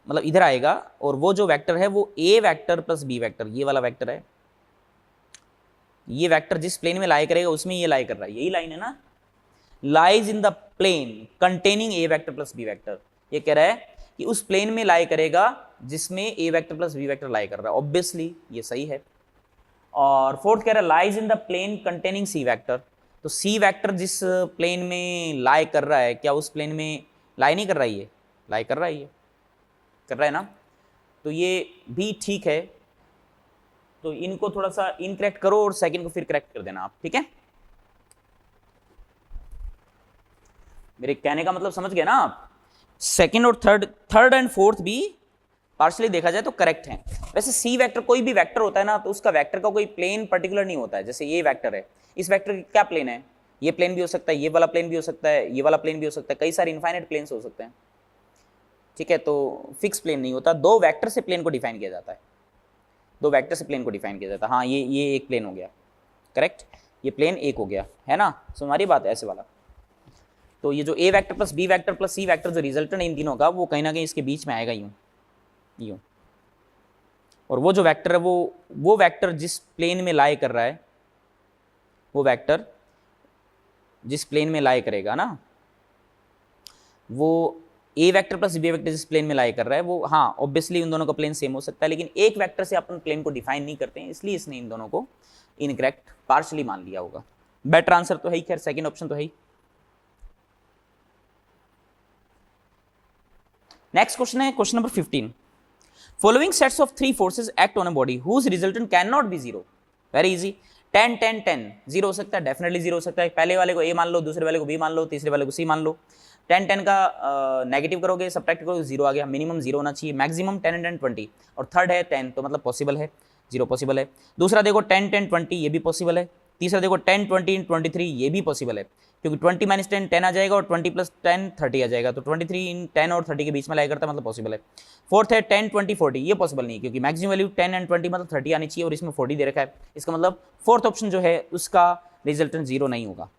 मतलब इधर आएगा, और वो जो वेक्टर है वो A vector plus B vector, ये वाला वेक्टर है। ये वेक्टर जिस प्लेन में लाई करेगा उसमें ये लाई कर रहा है, यही लाइन है ना, lies in the plane containing A vector plus B vector. ये कह रहा है कि उस प्लेन में लाई करेगा जिसमें ए वेक्टर प्लस बी वेक्टर लाई कर रहा है, ऑब्वियसली ये सही है। और फोर्थ कह रहा है lies in the plane containing C vector. तो सी वेक्टर जिस प्लेन में लाई कर रहा है, क्या उस प्लेन में लाई नहीं कर रहा है? ये लाई कर रहा है, ये कर रहा है ना। तो ये भी ठीक है। तो इनको थोड़ा सा इनकरेक्ट करो और सेकंड को फिर करेक्ट कर देना आप, ठीक है? मेरे कहने का मतलब समझ गए ना आप? सेकंड और थर्ड एंड फोर्थ भी पार्शियली देखा जाए तो करेक्ट है। वैसे सी वेक्टर कोई भी वेक्टर होता है ना, तो उसका वेक्टर का कोई प्लेन पर्टिकुलर नहीं होता है। जैसे ये वेक्टर है, इस वेक्टर का क्या प्लेन है? ये प्लेन भी हो सकता है, ये वाला प्लेन भी हो सकता है, ये वाला प्लेन भी हो सकता है, कई सारे इनफाइनाइट प्लेन्स हो सकते हैं, ठीक है? तो फिक्स प्लेन नहीं होता। दो वेक्टर से प्लेन को डिफाइन किया जाता है, दो वेक्टर से प्लेन को डिफाइन किया जाता है। हाँ ये एक प्लेन हो गया, करेक्ट, ये प्लेन एक हो गया है ना, सो हमारी बात है ऐसे वाला। तो ये जो A vector plus B vector plus C vector जो रिजल्टेंट इन तीनों का, वो कहीं ना कहीं इसके बीच में आएगा यूं यूं, और वो जो वेक्टर है वो वेक्टर जिस प्लेन में लाई कर रहा है, वो वेक्टर जिस प्लेन में लाई करेगा ना, वो A vector plus B vector जिस प्लेन में लाई कर रहा है वो, हाँ ऑब्वियसली उन दोनों का प्लेन सेम हो सकता है, लेकिन एक वेक्टर से अपन प्लेन को डिफाइन नहीं करते हैं, इसलिए इसने इन दोनों को इनकरेक्ट पार्शली मान लिया होगा। बेटर आंसर तो है ही, खैर सेकंड ऑप्शन तो है ही। नेक्स्ट क्वेश्चन है question number 15। Following sets of 3 forces act on a body whose resultant can not be zero. Very easy. 10 10 10 zero हो सकता है, डेफिनेटली जीरो हो सकता है। पहले वाले को ए मान लो, दूसरे वाले को बी मान लो, तीसरे वाले को सी मान लो। 10 10 का नेगेटिव करोगे, सब्ट्रैक्ट करोगे, जीरो आ गया। मिनिमम जीरो होना चाहिए, मैक्सिमम 10 10 20, और थर्ड है 10, तो मतलब पॉसिबल है, जीरो पॉसिबल है। दूसरा देखो 10 10 20, ये भी पॉसिबल है। तीसरा देखो 10 20 23, ये भी पॉसिबल है, क्योंकि 20 - 10 10 आ जाएगा, और 20 + 10 30 आ जाएगा, तो 23 इन 10 और 30 के बीच में लाया करता है, मतलब पॉसिबल है। फोर्थ है 10 20 40, ये पॉसिबल नहीं, क्योंकि मैक्सिमम वैल्यू 10 एंड 20 मतलब 30 आनी चाहिए, और इसमें 40 दे रखा है, इसका मतलब फोर्थ ऑप्शन जो है उसका रिजल्टेंट जीरो नहीं होगा।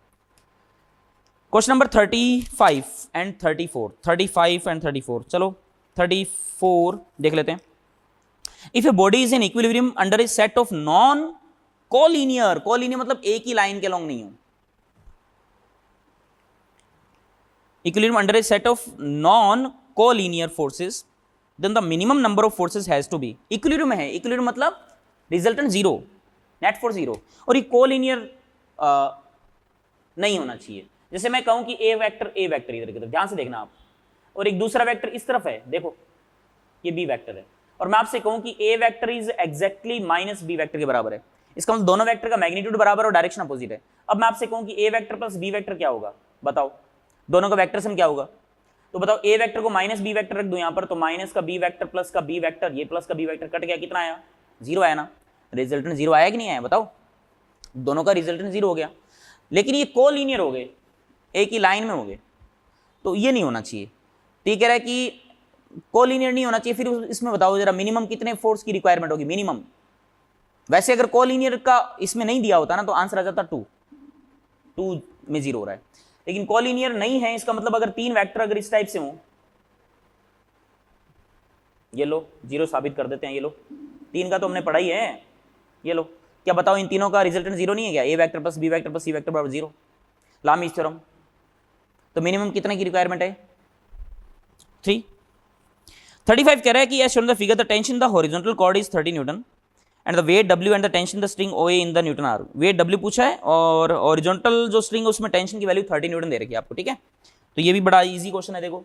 क्वेश्चन नंबर 35 एंड 34, 35 एंड 34, चलो 34 देख लेते हैं। If a body is in equilibrium under a set of non collinear, collinear मतलब एक ही लाइन के लॉन्ग नहीं हो, equilibrium under a set of non collinear forces, then the minimum number of forces has to be. Equilibrium है, equilibrium मतलब resultant zero, net force zero, और ये कोलिनियर नहीं होना चाहिए। जैसे मैं कहूं कि ए वेक्टर इधर की तरफ, ध्यान से देखना आप, और एक दूसरा वेक्टर इस तरफ है, देखो ये बी वेक्टर है, और मैं आपसे कहूं कि A vector is exactly minus B vector के बराबर है, इसका मतलब दोनों वेक्टर का मैग्नीट्यूड बराबर और डायरेक्शन अपोजिट है। अब मैं आपसे कहूं कि A vector plus B vector क्या होगा, बताओ, दोनों का वेक्टर सम क्या होगा, तो बताओ ए वेक्टर को माइनस बी वेक्टर रख दो यहां पर, तो माइनस का बी वेक्टर प्लस का बी वेक्टर, ये प्लस का बी वेक्टर कट गया, कितना आया, जीरो आया ना, रिजल्टेंट जीरो आया कि नहीं आया, बताओ, दोनों का रिजल्टेंट जीरो हो गया। लेकिन ये कोलिनियर हो गए, एक ही लाइन में हो गए, तो ये नहीं होना चाहिए। ठीक कह रहा है कि कोलिनियर नहीं होना चाहिए, फिर इसमें बताओ जरा मिनिमम कितने फोर्स की रिक्वायरमेंट होगी, मिनिमम। वैसे अगर कोलिनियर का इसमें नहीं दिया होता ना, तो आंसर आ जाता 2 में जीरो हो रहा है, लेकिन कोलिनियर नहीं है, इसका मतलब अगर 3 वेक्टर अगर इस टाइप से हो, ये लो जीरो साबित कर देते हैं, ये लो 3 का तो हमने पढ़ा ही है, ये लो, क्या बताओ इन तीनों का रिजल्टेंट जीरो नहीं है क्या, A vector plus B vector plus C vector बराबर जीरो, लामीज थ्योरम। तो मिनिमम कितने की रिक्वायरमेंट है, 3। 35 कह रहा है कि as shown the figure the tension the horizontal cord is 30 newton and the weight W and the tension the string OA in the newton are. Weight W पूछा है और हॉरिजॉन्टल जो स्ट्रिंग है उसमें टेंशन की वैल्यू 30 न्यूटन दे रखी है आपको, ठीक है। तो ये भी बड़ा इजी क्वेश्चन है, देखो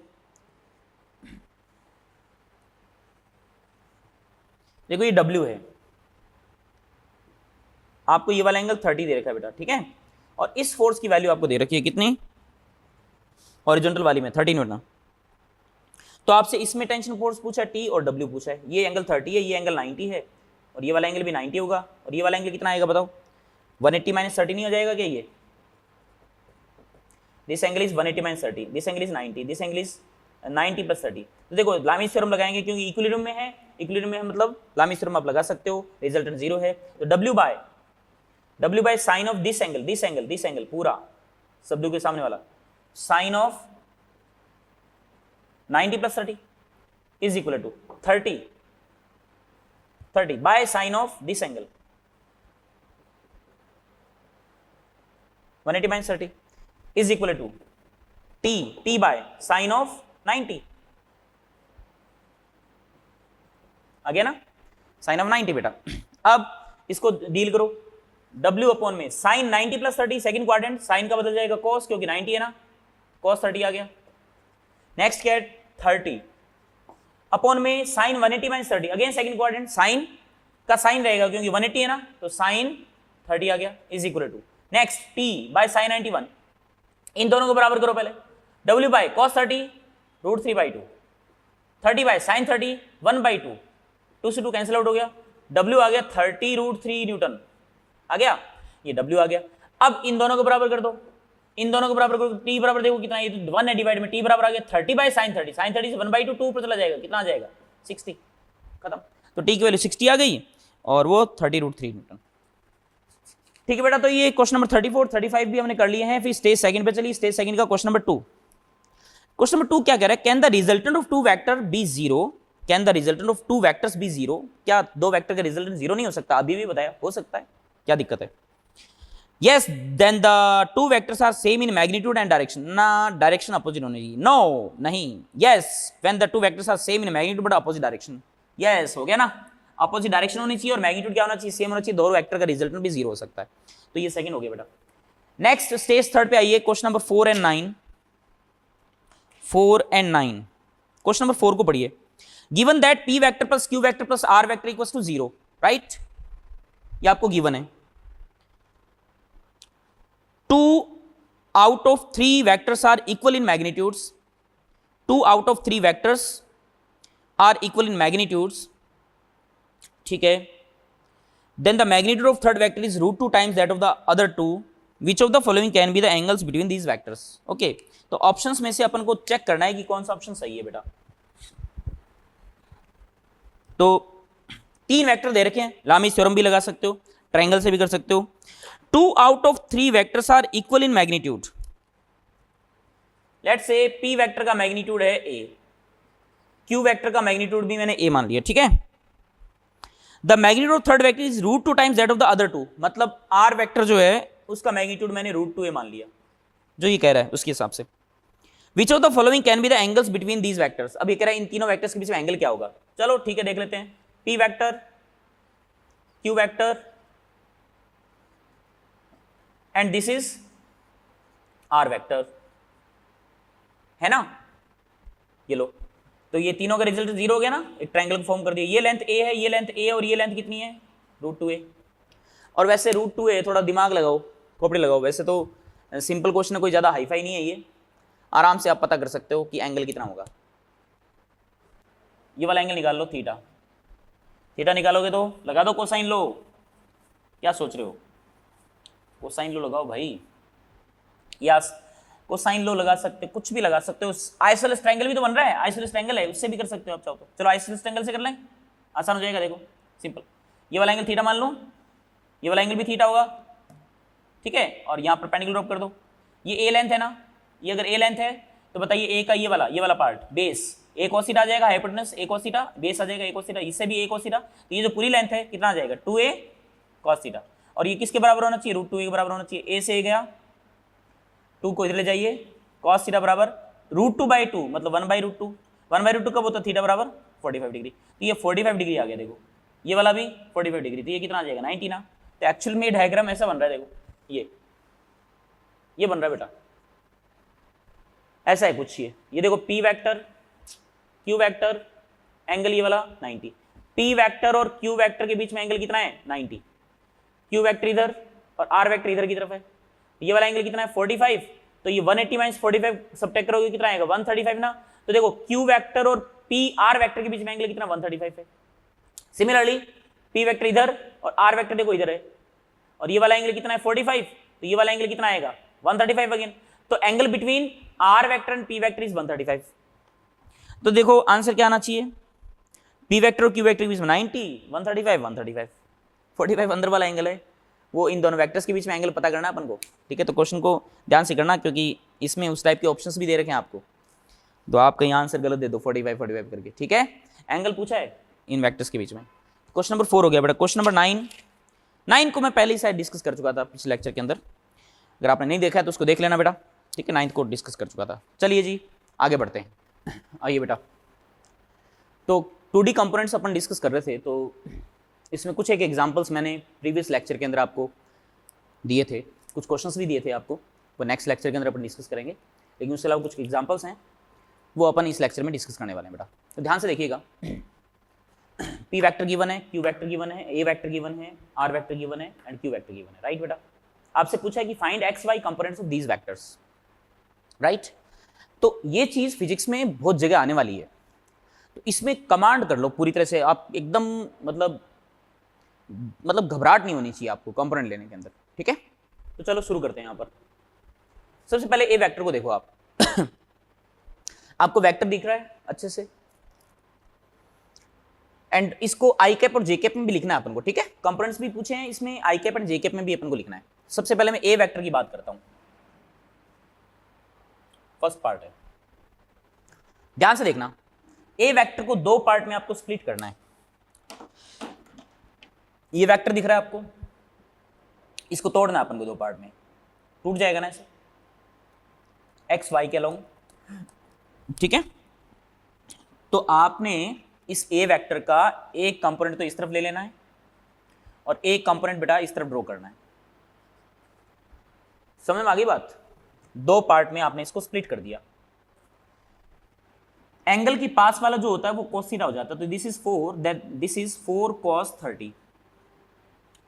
देखो ये W है, आपको ये वाला एंगल 30 दे रखा है बेटा, ठीक है, और इस फोर्स की वैल्यू आपको दे रखी है कितनी, हॉरिजॉन्टल वाली में 30 न्यूटन। तो आपसे इसमें टेंशन फोर्स पूछा T और W पूछा है, ये एंगल 30 है, ये एंगल 90 है, और ये वाला एंगल भी 90 होगा, और ये वाला एंगल कितना आएगा बताओ, 180 - 30 नहीं हो जाएगा क्या, ये this angle is 180 - 30, this angle is 90, this angle is 90 + 30। तो देखो लामीज थ्योरम लगाएंगे, क्योंकि इक्विलिब्रियम में है, इक्विलिब्रियम में है मतलब लामीज थ्योरम आप लगा सकते हो, रिजल्टेंट जीरो है, तो W by sine of this angle पूरा सब के सामने वाला, sine of 90 + 30 is equal to 30 by sine of this angle 180 - 30 is equal to T by sine of 90, आ गया ना, साइन ऑफ 90 बेटा। अब इसको डील करो, W अपॉन में साइन 90 + 30 सेकंड क्वाड्रेंट, साइन का बदल जाएगा cos, क्योंकि 90 है ना, cos 30 आ गया। नेक्स्ट क्या है 30 अपॉन में sine 180 - 30, again second quadrant, sine का साइन रहेगा क्योंकि 180 है ना, तो साइन 30 आ गया is equal to next T by sine 91, इन दोनों को बराबर करो पहले, W by cos 30 √3/2, 30 by sine 30 1/2, 2 से 2 कैंसिल आउट हो गया, W आ गया 30 √3 न्यूटन आ गया, ये W आ गया। अब इन दोनों को बराबर कर दो, इन दोनों को बराबर करो, T बराबर देखो कितना, ये तो 1 है डिवाइड में T बराबर आ गया 30 बाय साइन 30, साइन 30 से 1/2 2 पर चला जाएगा, कितना आ जाएगा 60, खत्म। तो T की वैल्यू 60 आ गई, और वो 30√3 न्यूटन। ठीक है बेटा, तो ये क्वेश्चन नंबर 34, 35 भी हमने कर लिए हैं। फिर स्टेज सेकंड पे चलिए, स्टेज सेकंड का क्वेश्चन नंबर 2। क्वेश्चन नंबर 2 क्या कह रहा है, can the resultant of two vector be zero, can the resultant of two vectors be zero, क्या दो वेक्टर का रिजल्टेंट जीरो नहीं हो सकता? अभी भी बताया हो सकता है, क्या दिक्कत है? Yes, then the two vectors are same in magnitude and direction, ना डायरेक्शन अपोजिट होनी चाहिए, नो नहीं। Yes, when the two vectors are same in magnitude but opposite direction, yes हो गया ना, अपोजिट डायरेक्शन होनी चाहिए और मैग्नीट्यूड क्या होना चाहिए, सेम होना चाहिए, दोनों वेक्टर का रिजल्टेंट भी जीरो हो सकता है। तो ये सेकंड हो गया बेटा। नेक्स्ट स्टेज थर्ड पे आइए, question number 4 and 9, 4 and 9। Question number 4 को पढ़िए, given that p vector plus q vector plus r vector equals to 0, right, ये आपको गिवन है। 2 out of 3 vectors are equal in magnitudes, 2 out of 3 vectors are equal in magnitudes, ठीक है। then the magnitude of third vector is √2 times that of the other two, which of the following can be the angles between these vectors? okay, तो options में से अपन को check करना है कि कौन सा ऑप्शन सही है बेटा। तो 3 वेक्टर दे रखे हैं, लामीज थ्योरम भी लगा सकते हो, ट्रायंगल से भी कर सकते हो। 2 out of 3 vectors are equal in magnitude, let's say p vector का मैग्नीट्यूड है a, q वेक्टर का मैग्नीट्यूड भी मैंने a मान लिया, ठीक है। The magnitude of third vector is √2 times that of the other two, मतलब r वेक्टर जो है उसका मैग्नीट्यूड मैंने √2a मान लिया, जो ये कह रहा है उसके हिसाब से। Which of the following can be the angles between these vectors, अब ये कह रहा है इन तीनों वेक्टर्स के बीच में एंगल क्या होगा। चलो ठीक है, देख लेते हैं। p vector, q vector and this is r vector, है ना, ये लो। तो ये तीनों का रिजल्ट 0 हो गया ना, एक ट्रायंगल को फॉर्म कर दिया। ये लेंथ a है, ये लेंथ a है, और ये लेंथ कितनी है, √2a। और वैसे √2a, थोड़ा दिमाग लगाओ, खोपड़ी लगाओ, वैसे तो सिंपल क्वेश्चन है, कोई ज़्यादा हाईफाई नहीं है ये, आराम से आप पता कर सकते हो कि एंगल कितना होगा। ये वाला एंगल निकाल लो, थीटा, थीटा निकालोगे तो लगा दो कोसाइन लो, क्या सोच रहे हो, कोसाइन लो लगाओ भाई, या कोसाइन लो लगा सकते, कुछ भी लगा सकते हो। आइसोसेलेस ट्रायंगल भी तो बन रहा है, आइसोसेलेस ट्रायंगल है, उससे भी कर सकते हो आप चाहो तो। चलो आइसोसेलेस ट्रायंगल से कर लें, आसान हो जाएगा, देखो सिंपल। ये वाला एंगल थीटा मान लो, ये वाला एंगल भी थीटा होगा, ठीक है, और यहाँ परपेंडिकुलर ड्रॉप कर दो। ये ए लेंथ है ना, ये अगर ए लेंथ है तो बताइए ए का ये वाला part base A cos theta आ जाएगा, hypotenuse A cos theta, base आ जाएगा ए cos थीटा, इससे भी ए cos थीटा, तो ये जो पूरी लेंथ है कितना आ जाएगा, 2a cos थीटा। और ये किसके बराबर होना चाहिए, √2a के बराबर होना चाहिए। ए से ए गया, 2 को इधर ले जाइए, cos थीटा बराबर √2/2, मतलब 1/√2, 1/√2 कब होता है, थीटा बराबर 45 डिग्री। तो ये 45 डिग्री आ गया, देखो ये वाला भी 45 डिग्री, तो ये कितना आ जाएगा, 90 ना। तो एक्चुअल में डायग्राम ऐसा बन रहा है, देखो ये बन रहा है बेटा, ऐसा है कुछ। ये देखो p vector, q vector, angle ये वाला 90, p वेक्टर और q वेक्टर के बीच में एंगल कितना है, 90। q वेक्टर इधर और r वेक्टर इधर की तरफ है, ये वाला एंगल कितना है, 45। तो ये 180 माइनस 45 सबट्रैक्ट करोगे कितना आएगा, 135 ना। तो देखो q वेक्टर और p r वेक्टर के बीच में एंगल कितना, 135 है। सिमिलरली p वेक्टर इधर और r वेक्टर देखो इधर है, और ये वाला एंगल कितना है, 45, तो ये वाला एंगल कितना आएगा, 135 अगेन। तो angle between r vector and p vector is 135। तो देखो आंसर क्या आना चाहिए, p वेक्टर और q वेक्टर के बीच में 90, 135, 135, 45 अंदर वाला एंगल है, वो इन दोनों वेक्टर्स के बीच में एंगल पता करना है अपन को, ठीक है। तो क्वेश्चन को ध्यान से करना, क्योंकि इसमें उस टाइप के ऑप्शंस भी दे रखे हैं आपको, तो आप कहीं आंसर गलत दे दो 45 करके, ठीक है। एंगल पूछा है इन वेक्टर्स के बीच में। क्वेश्चन नंबर 4 हो गया बेटा। क्वेश्चन नंबर 9 को मैं पहले ही शायद डिस्कस कर चुका था पिछले लेक्चर के अंदर, अगर आपने नहीं देखा है तो उसको देख लेना बेटा, ठीक है। 9 को डिस्कस कर चुका था। चलिए जी आगे बढ़ते हैं, आइए बेटा। तो 2D कंपोनेंट्स अपन डिस्कस कर रहे थे, तो इसमें कुछ एक एग्जांपल्स मैंने प्रीवियस लेक्चर के अंदर आपको दिए थे, कुछ क्वेश्चंस भी दिए थे आपको, वो नेक्स्ट लेक्चर के अंदर अपन डिस्कस करेंगे, लेकिन उसके अलावा कुछ एग्जांपल्स हैं वो अपन इस लेक्चर में डिस्कस करने वाले हैं बेटा। तो ध्यान से देखिएगा, p वेक्टर गिवन है, q वेक्टर गिवन है, a वेक्टर गिवन है, r वेक्टर गिवन है एंड q वेक्टर गिवन है, राइट बेटा। आपसे पूछा है कि find x y components of these vectors, right. तो ये चीज फिजिक्स में बहुत जगह आने वाली है, तो इसमें कमांड कर लो पूरी तरह से, आप एकदम मतलब घबराहट नहीं होनी चाहिए आपको कंपोनेंट लेने के अंदर, ठीक है। तो चलो शुरू करते हैं। यहाँ पर सबसे पहले ए वेक्टर को देखो आप आपको वेक्टर दिख रहा है अच्छे से, एंड इसको आई कैप और जे कैप में भी लिखना है अपन को, ठीक है। कंपोनेंट्स भी पूछे हैं इसमें, आई कैप एंड जे कैप में भी अपन को लिखना है। सबसे पहले मैं ए वेक्टर की बात करता हूं, फर्स्ट पार्ट है, ध्यान से देखना। ए वेक्टर को दो पार्ट में आपको स्प्लिट करना है। ये वेक्टर दिख रहा है आपको, इसको तोड़ना है अपन को दो पार्ट में, टूट जाएगा ना ऐसे, एक्स वाई के अलोंग, ठीक है। तो आपने इस ए वेक्टर का एक कंपोनेंट तो इस तरफ ले लेना है और एक कंपोनेंट बेटा इस तरफ ड्रॉ करना है। समझ में आ गई बात? दो पार्ट में आपने इसको स्प्लिट कर दिया। एंगल की पास वाला जो होता है वो cos थीटा हो जाता है, तो this is 4, that this is 4 cos 30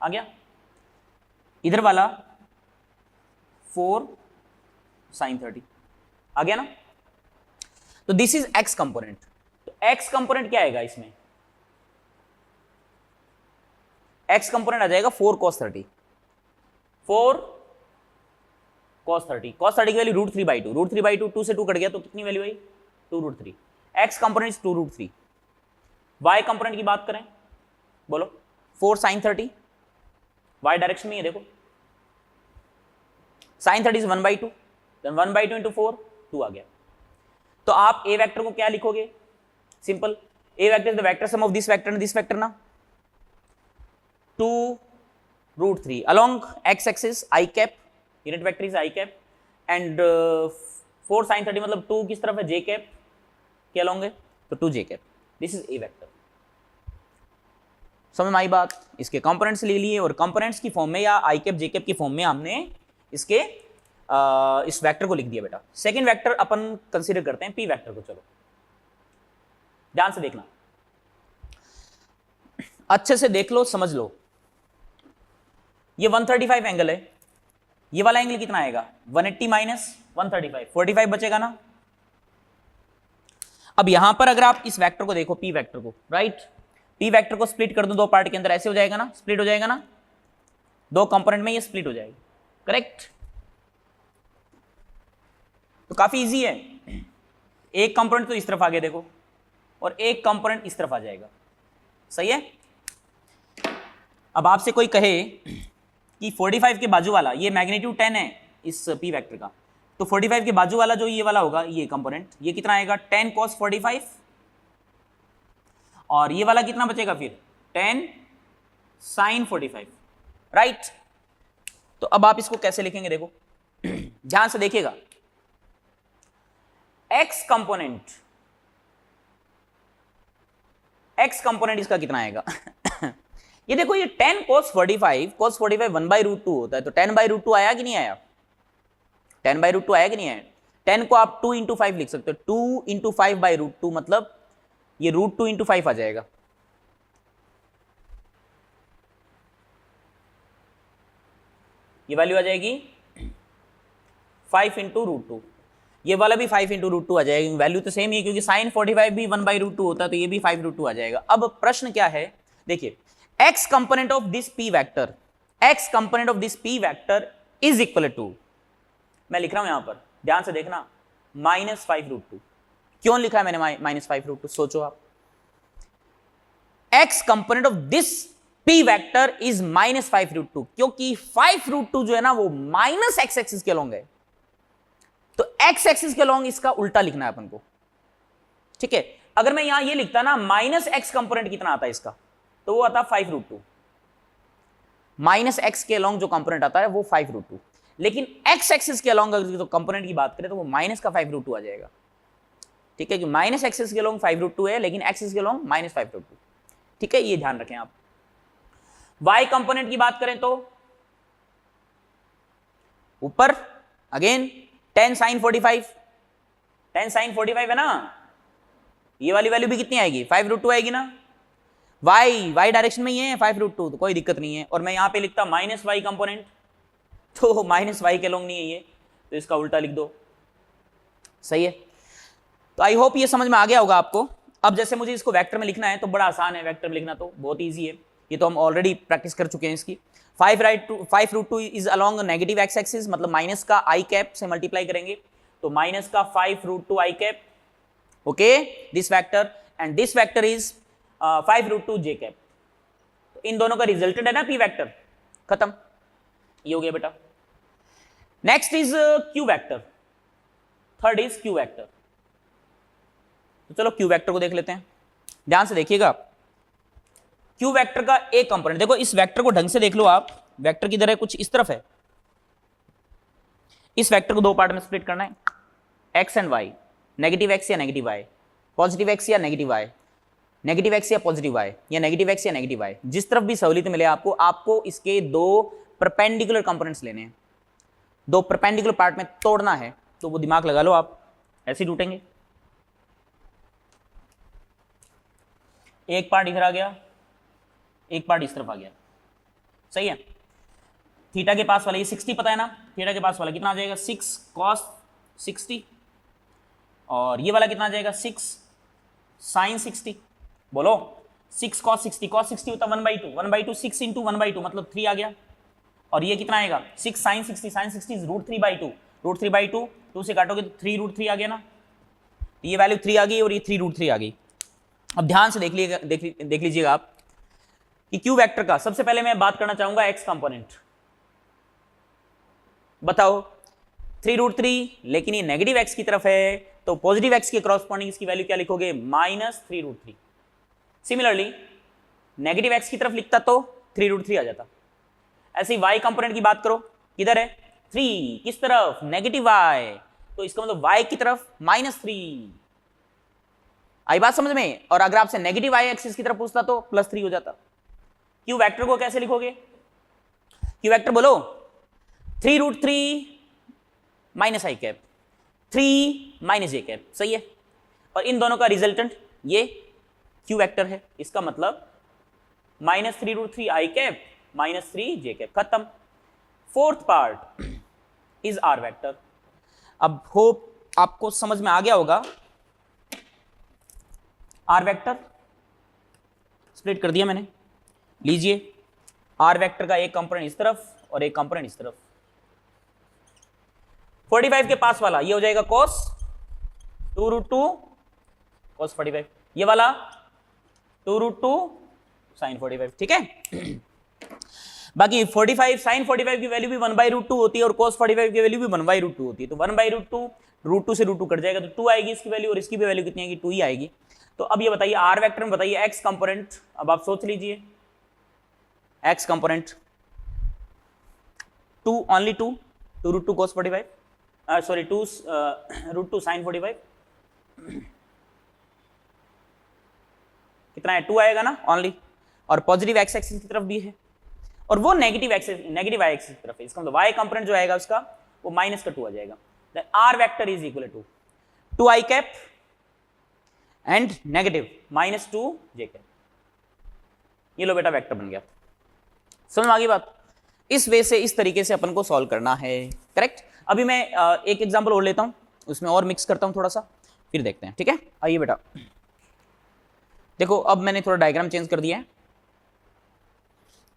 आ गया। इधर वाला 4 sin 30 आ गया ना। तो दिस इज एक्स कंपोनेंट। तो एक्स कंपोनेंट क्या आएगा इसमें? एक्स कंपोनेंट आ जाएगा 4 cos 30, 4 cos 30, cos 30 की वैल्यू √3/2, √3/2 2 से 2 कट गया तो कितनी वैल्यू आई? 2√3। X component is 2√3। Y component की बात करें, बोलो 4 sin 30, वाई डायरेक्शन में ये देखो, sin 30 इज 1/2, देन 1/2 इंटू 4, 2 आ गया। तो आप ए वेक्टर को क्या लिखोगे? Simple, A vector is the vector sum of this vector and this vector ना, 2√3 along x axis i cap, unit vector is i cap, and 4 sin 30 मतलब 2 किस तरफ है? j cap के along है, तो 2 j cap, this is A vector. समझ में आई बात? इसके कंपोनेंट्स ले लिए और कंपोनेंट्स की फॉर्म में या i cap j cap की फॉर्म में हमने इसके इस वेक्टर को लिख दिया बेटा। सेकंड वेक्टर अपन कंसीडर करते हैं p वेक्टर को। चलो ध्यान से देखना, अच्छे से देख लो, समझ लो। ये 135 एंगल है, ये वाला एंगल कितना आएगा? 180 माइनस 135, 45 बचेगा ना। अब यहां पर अगर आप इस वेक्टर को देखो, p वेक्टर को, राइट, p वेक्टर को स्प्लिट कर दो दो पार्ट के अंदर, ऐसे हो जाएगा ना, स्प्लिट हो जाएगा ना, दो कंपोनेंट में ये स्प्लिट हो जाएगी, करेक्ट। तो काफी इजी है, एक कंपोनेंट तो इस तरफ आगे देखो और एक कंपोनेंट इस तरफ आ जाएगा, सही है। अब आपसे कोई कहे कि 45 के बाजू वाला, ये मैग्नीट्यूड 10 है इस p वेक्टर का, तो 45 के बाजू वाला जो ये वाला होगा, ये कंपोनेंट, ये कितना आएगा? 10 cos 45, और ये वाला कितना बचेगा फिर? 10 sin 45, राइट। तो अब आप इसको कैसे लिखेंगे देखो, ध्यान से देखिएगा। x कंपोनेंट इसका कितना आएगा? ये देखो, ये 10 cos 45 1/√2 होता है, तो 10/√2 आया कि नहीं आया? 10/√2 आया कि नहीं आया? 10 को आप 2 इंटू 5 लिख सकते हो, 2 इंटू 5/√2 मतलब ये √2 इंटू 5 आ जाएगा। ये वैल्यू आ जाएगी 5 इंटू √2, ये वाला भी 5 इंटू √2 आ जाएगा। वैल्यू तो सेम ही है क्योंकि sin 45 भी 1/√2 होता है, तो ये भी 5√2 आ जाएगा। अब प्रश्न क्या है, देखिए, x component of this p vector, x component of this p vector is equal to, मैं लिख रहा हूं यहां पर, ध्यान से देखना, -5√2। क्यों लिखा है मैंने -5√2? सोचो आप, x component of this p vector is -5√2, क्योंकि 5√2 जो है ना वो माइनस x एक्सिस के अलोंग है, तो x एक्सिस के अलोंग इसका उल्टा लिखना है अपन को, ठीक है। अगर मैं यहां ये लिखता ना -x कंपोनेंट कितना आता है इसका, तो वो आता है 5√2, -x के अलोंग जो कंपोनेंट आता है वो 5√2, लेकिन x एक्सिस के अलोंग अगर तो कंपोनेंट की बात करें तो वो माइनस का 5√2 आ जाएगा, ठीक है, कि माइनस एक्सिस के अलोंग 5√2 है लेकिन एक्सिस के अलोंग -5√2, ठीक है, ये ध्यान रखें आप। y कंपोनेंट की बात करें तो ऊपर अगेन 10 sin 45, 10 sin 45 है ना, ये वाली वैल्यू भी कितनी आएगी? 5√2 आएगी ना। y डायरेक्शन में ही है 5√2, तो कोई दिक्कत नहीं है। और मैं यहां पे लिखता -y कंपोनेंट, तो -y के अलोंग नहीं है ये, तो इसका उल्टा लिख दो, सही है। तो आई होप ये समझ में आ गया होगा आपको। अब जैसे मुझे इसको वेक्टर में लिखना है तो बड़ा आसान है, वेक्टर में लिखना तो बहुत ईजी है, ये तो हम ऑलरेडी प्रैक्टिस कर चुके हैं इसकी। 5√2 is along negative x axis, मतलब माइनस का आई कैप से मल्टीप्लाई करेंगे, तो माइनस का 5√2 I cap, okay, this vector, and this vector is 5√2 J cap. तो इन दोनों का रिजल्टेंट है ना पी वेक्टर, खत्म, ये हो गया बेटा। Next is Q vector, third is Q vector. तो चलो क्यू वेक्टर को देख लेते हैं, ध्यान से देखिएगा। क्यू वेक्टर का एक कंपोनेंट, देखो इस वेक्टर को ढंग से देख लो आप, वेक्टर किधर है, कुछ इस तरफ है। इस वेक्टर को दो पार्ट में स्प्लिट करना है, x and y, negative x या नेगेटिव वाई, पॉजिटिव एक्स या नेगेटिव वाई, नेगेटिव एक्स या पॉजिटिव वाई, या नेगेटिव एक्स या नेगेटिव वाई, जिस तरफ भी सहूलियत मिले आपको, आपको इसके दो परपेंडिकुलर कंपोनेंट्स लेने हैं, दो परपेंडिकुलर पार्ट में तोड़ना है। तो वो दिमाग लगा लो आप, ऐसे ही टूटेंगे। एक पार्ट इधर आ गया, एक पार्ट इस तरफ आ गया, सही है। थीटा के पास वाला ये 60 पता है ना, थीटा के पास वाला कितना आ जाएगा 6 cos 60, और ये वाला कितना आ जाएगा 6 sin 60। बोलो 6 cos 60, cos 60 होता 1/2, 1/2 6 इंटू 1/2 मतलब 3 आ गया। और ये कितना आएगा 6 sin 60, sin 60 इज √3/2, √3/2 2 से काटोगे तो 3√3 आ गया ना, ये वैल्यू 3 आ गई और ये 3√3 आ गई। अब ध्यान से देख लीजिएगा आप कि क्यू वेक्टर का सबसे पहले मैं बात करना चाहूंगा एक्स कंपोनेंट। बताओ 3√3, लेकिन ये नेगेटिव एक्स की तरफ है, तो पॉजिटिव एक्स के क्रॉसपोंडिंग इसकी वैल्यू क्या लिखोगे -3√3। सिमिलरली नेगेटिव एक्स की तरफ लिखता तो 3√3 आ जाता। ऐसे ही वाई कंपोनेंट की बात करो, किधर है 3, किस तरफ नेगेटिव वाई, तो इसका मतलब वाई की तरफ -3। आई बात समझ में। और अगर आपसे नेगेटिव वाई एक्सिस की तरफ पूछता तो +3 हो जाता। क्यू वेक्टर को कैसे लिखोगे, क्यू वेक्टर बोलो 3√3 माइनस आई कैप, 3 माइनस जे कैप, सही है। और इन दोनों का रिजल्टेंट ये क्यू वेक्टर है, इसका मतलब -3√3 आई कैप -3 जे कैप, खत्म। Fourth part is R vector. अब होप आपको समझ में आ गया होगा। आर वेक्टर स्प्लिट कर दिया मैंने, लीजिए आर वेक्टर का एक कंपोनेंट इस तरफ और एक कंपोनेंट इस तरफ। 45 के पास वाला ये हो जाएगा cos 2√2 cos 45, ये वाला 2√2 sin 45, ठीक है। बाकी 45 sin 45 की वैल्यू भी 1/√2 होती है और cos 45 की वैल्यू भी 1/√2 होती है। तो 1/√2 √2 से √2 कट जाएगा तो 2 आएगी इसकी वैल्यू, और इसकी भी वैल्यू कितनी आएगी 2 ही आएगी। तो अब ये बताइए आर वेक्टर में बताइए एक्स कंपोनेंट, अब आप सोच लीजिए x component 2 only 2 2√2 cos 45, sorry 2 √2 sin 45, कितना है 2 आएगा ना ओनली। और पॉजिटिव एक्स एक्सिस की तरफ भी है और वो नेगेटिव वाई एक्सिस की तरफ है, इसका मतलब वाई कंपोनेंट जो आएगा उसका वो -2 आ जाएगा। R vector is equal to 2 I cap and negative -2 j cap. ये लो बेटा वेक्टर बन गया, समझ में आ गई बात। इस वे से इस तरीके से अपन को सॉल्व करना है, करेक्ट। अभी मैं एक एग्जांपल और लेता हूं, उसमें और मिक्स करता हूं थोड़ा सा, फिर देखते हैं, ठीक है। आइए बेटा देखो, अब मैंने थोड़ा डायग्राम चेंज कर दिया है,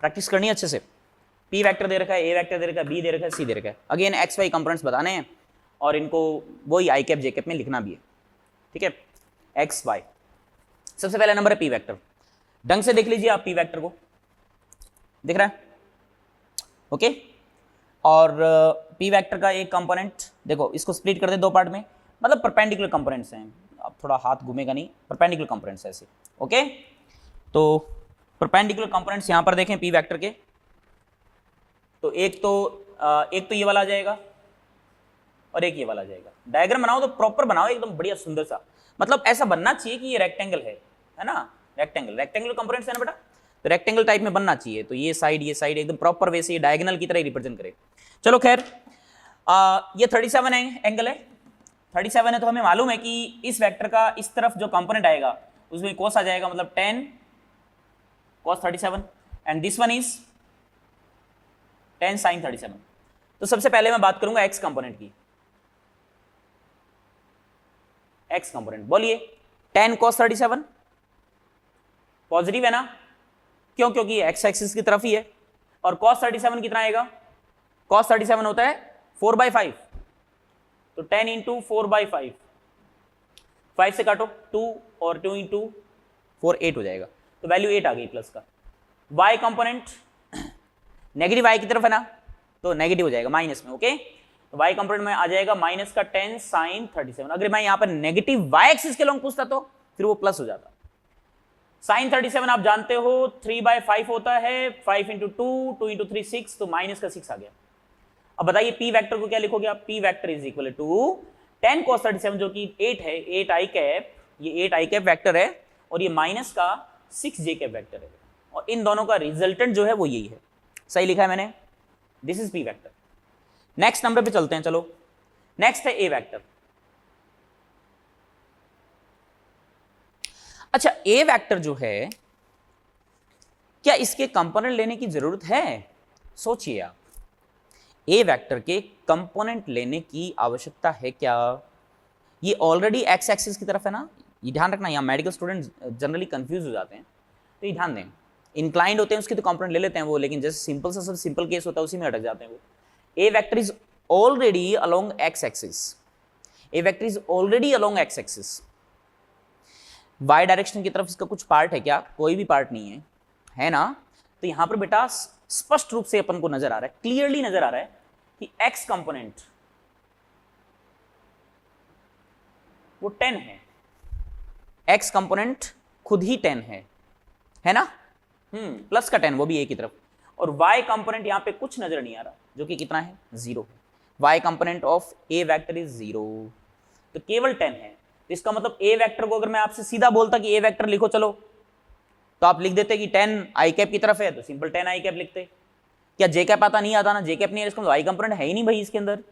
प्रैक्टिस करनी है अच्छे से। पी वेक्टर दे रखा है, ए वेक्टर दे रखा है, बी दे रखा है, सी दे रखा है। अगेन एक्स वाई कंपोनेंट्स बताने हैं और इनको वही आई कैप जे कैप में लिखना भी है, ठीक है। एक्स वाई, सबसे पहला नंबर है पी वेक्टर। ढंग से देख लीजिए आप, पी वेक्टर को दिख रहा है, ओके। और पी वेक्टर का एक कंपोनेंट देखो, इसको स्प्लिट कर दे दो पार्ट में, मतलब परपेंडिकुलर कंपोनेंट्स हैं, अब थोड़ा हाथ घूमेगा नहीं, परपेंडिकुलर कंपोनेंट्स ऐसे, ओके। तो परपेंडिकुलर कंपोनेंट्स यहां पर देखें पी वेक्टर के, तो एक तो ये वाला आ जाएगा और एक ये वाला आ जाएगा। डायग्राम बनाओ तो प्रॉपर बनाओ, एकदम बढ़िया सुंदर सा, मतलब ऐसा बनना चाहिए कि ये रेक्टेंगल है ना, रेक्टेंगल कंपोनेंट्स है ना बेटा, तो रेक्टेंगल टाइप में बनना चाहिए। तो ये साइड एकदम प्रॉपर वे से ये डायगोनल की तरह रिप्रेजेंट करे। चलो खैर, ये 37 एंगल है, 37 है, तो हमें मालूम है कि इस वेक्टर का इस तरफ जो कंपोनेंट आएगा उसमें कोस आ जाएगा, मतलब 10 cos 37 and this one is 10 sin 37। तो सबसे पहले मैं बात करूंगा एक्स कंपोनेंट की। एक्स कंपोनेंट बोलिए 10 cos 37 पॉजिटिव है ना, क्यों, क्योंकि एक्स एक्सिस की तरफ ही है। और cos 37 कितना आएगा, cos 37 होता है 4/5, तो 10 इंटू 4/5, 5 से काटो 2 और 2 इंटू 4 8 हो जाएगा। तो वैल्यू 8 आ गई प्लस का। y कंपोनेंट नेगेटिव y की तरफ है ना, तो नेगेटिव हो जाएगा माइनस में। ओके, तो y कंपोनेंट में आ जाएगा माइनस का 10 साइन 37। अगर मैं यहां पर नेगेटिव y एक्सिस के लॉन्ग पूछता तो फिर वो प्लस हो जाता। साइन 37 आप जानते हो 3/5 होता है, 5 इंटू 2, 2 इंटू 3 6, तो माइनस का 6 आ गया। अब बताइए p वेक्टर को क्या लिखोगे आप, p vector is equal to 10 cos 37 जो कि 8 है, 8 i कैप, ये 8 i कैप वेक्टर है और ये माइनस का 6 j कैप वेक्टर है, और इन दोनों का रिजल्टेंट जो है वो यही है। सही लिखा है मैंने, this is p vector. Next number पे चलते हैं, चलो नेक्स्ट है a वेक्टर। अच्छा, a वेक्टर जो है क्या इसके कंपोनेंट लेने की जरूरत है? सोचिए आप, ए वेक्टर के कंपोनेंट लेने की आवश्यकता है क्या? ये ऑलरेडी एक्स एक्सिस की तरफ है ना, ये ध्यान रखना, यहाँ मेडिकल स्टूडेंट जनरली कंफ्यूज हो जाते हैं, तो ये ध्यान दें। इंक्लाइंड होते हैं उसके तो कंपोनेंट ले लेते हैं वो, लेकिन जैसे सिंपल सा सब सिंपल केस होता है उसी में अटक जाते हैं वो। A vector is already along X axis, A vector is already along X axis. Y direction की तरफ इसका कुछ पार्ट है क्या? कोई भी पार्ट नहीं है, है ना? तो यहां पर बेटा स्पष्ट रूप से अपन को नजर आ रहा है, क्लियरली नजर आ रहा है कि x कंपोनेंट वो 10 है, x कंपोनेंट खुद ही 10 है ना? प्लस का 10, वो भी a की तरफ, और y कंपोनेंट यहां पे कुछ नजर नहीं आ रहा, जो कि कितना है? 0 है। y component of a vector is 0, तो केवल 10 है। तो इसका मतलब a वेक्टर को अगर मैं आपसे सीधा बोलता कि a वेक्टर लिखो चलो, तो आप लिख देते कि 10 आई कैप की तरफ है, तो सिंपल 10 आई कैप लिखते। क्या जे कैप आता नहीं आता ना, जे कैप नहीं है, इसका वाई कंपोनेंट है ही नहीं भाई इसके अंदर,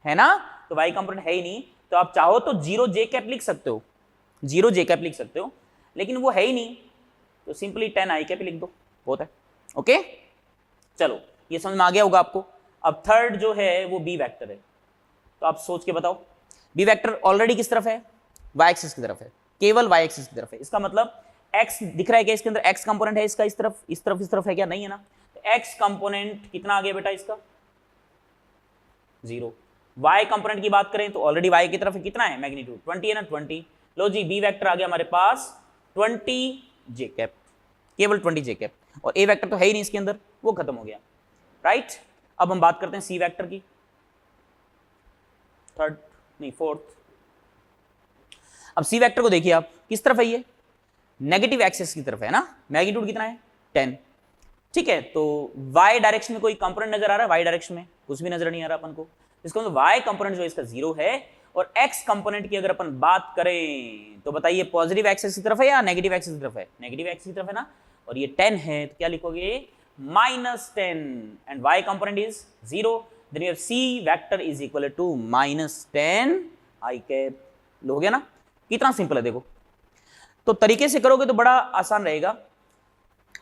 है ना? तो वाई कंपोनेंट है ही नहीं, तो आप चाहो तो 0 जे कैप लिख सकते हो, 0 जे कैप लिख सकते हो, लेकिन वो है ही नहीं, तो सिंपली 10 आई कैप लिख दो, बहुत है। ओके, चलो ये समझ में आ गया होगा आपको। अब थर्ड जो है वो बी वेक्टर है, तो आप सोच के बताओ, बी वेक्टर ऑलरेडी किस तरफ है? वाई एक्सिस की तरफ है, केवल वाई एक्सिस की तरफ है। इसका मतलब x दिख रहा है क्या इसके अंदर? x कंपोनेंट है इसका, इस तरफ इस तरफ इस तरफ है क्या? नहीं है ना। तो x कंपोनेंट कितना आ गया बेटा इसका? 0। y कंपोनेंट की बात करें तो ऑलरेडी y की तरफ है, कितना है? मैग्नीट्यूड 20 है ना, 20। लो जी, b वेक्टर आ गया हमारे पास 20 j कैप, केवल 20 j कैप, और a वेक्टर तो है ही नहीं इसके अंदर, वो खत्म हो गया, राइट? अब हम बात करते हैं c वेक्टर की, फोर्थ। अब c वेक्टर को देखिए आप, किस तरफ है ये? नेगेटिव एक्सिस की तरफ है ना, मैग्नीट्यूड कितना है? 10। ठीक है, तो y डायरेक्शन में कोई कंपोनेंट नजर आ रहा है? y डायरेक्शन में कुछ भी नजर नहीं आ रहा अपन को, इसका मतलब y कंपोनेंट जो इसका 0 है। और x कंपोनेंट की अगर अपन बात करें तो बताइए पॉजिटिव एक्सिस की तरफ है या नेगेटिव एक्सिस की तरफ है? नेगेटिव एक्सिस की तरफ है ना, और ये 10 है, तो क्या लिखोगे? -10, and y component is 0, then you have c vector is equal to -10 i cap. हो गया ना? कितना सिंपल है देखो, तो तरीके से करोगे तो बड़ा आसान रहेगा।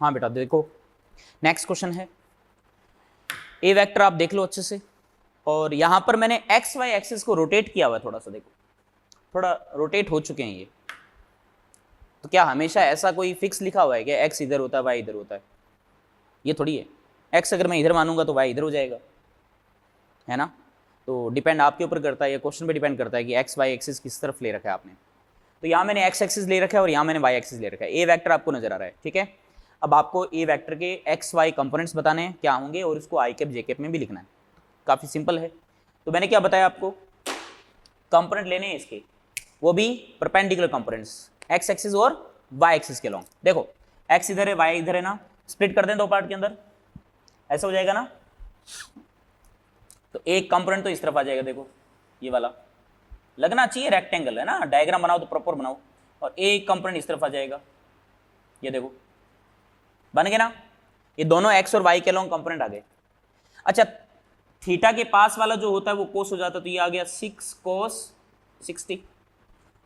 हाँ बेटा देखो, नेक्स्ट क्वेश्चन है, ए वेक्टर आप देख लो अच्छे से, और यहां पर मैंने एक्स वाई एक्सिस को रोटेट किया हुआ है, थोड़ा सा देखो, थोड़ा रोटेट हो चुके हैं ये। तो क्या हमेशा ऐसा कोई फिक्स लिखा हुआ है कि एक्स इधर होता है वाई इधर होता है? ये थोड़ी है, एक्स अगर मैं इधर मानूंगा तो वाई इधर हो जाएगा, है ना? तो डिपेंड आपके ऊपर करता है, ये क्वेश्चन पे डिपेंड करता है कि एक्स वाई एक्सिस किस तरफ ले रखा है आपने। तो यहाँ मैंने एक्स एक्सिस ले रखा है और यहाँ मैंने वाई एक्सिस ले रखा है। ए वेक्टर आपको नजर आ रहा है, ठीक है? अब आपको ए वेक्टर के एक्स वाई कंपोनेंट्स बताने हैं क्या होंगे, और इसको आई कैप जे कैप में भी लिखना है। काफ़ी सिंपल है। तो मैंने क्या बताया आपको, कंपोनेंट लेने हैं इसके, वो भी परपेंडिकुलर कंपोनेंट्स, एक्स एक्सिस और वाई एक्सिस के लॉन्ग। देखो एक्स इधर है वाई इधर है ना, स्प्लिट कर दें दो पार्ट के अंदर, ऐसा हो जाएगा ना। तो एक कंपोनेंट तो इस तरफ आ जाएगा, देखो ये वाला लगना चाहिए रेक्टेंगल, है ना? डायग्राम बनाओ तो प्रॉपर बनाओ, और एक कंपोनेंट इस तरफ आ जाएगा, ये देखो बन गए ना। ये दोनों एक्स और वाई के लॉन्ग कंपोनेंट आ गए। अच्छा, थीटा के पास वाला जो होता है वो कोस हो जाता है, तो ये आ गया 6 कोस 60,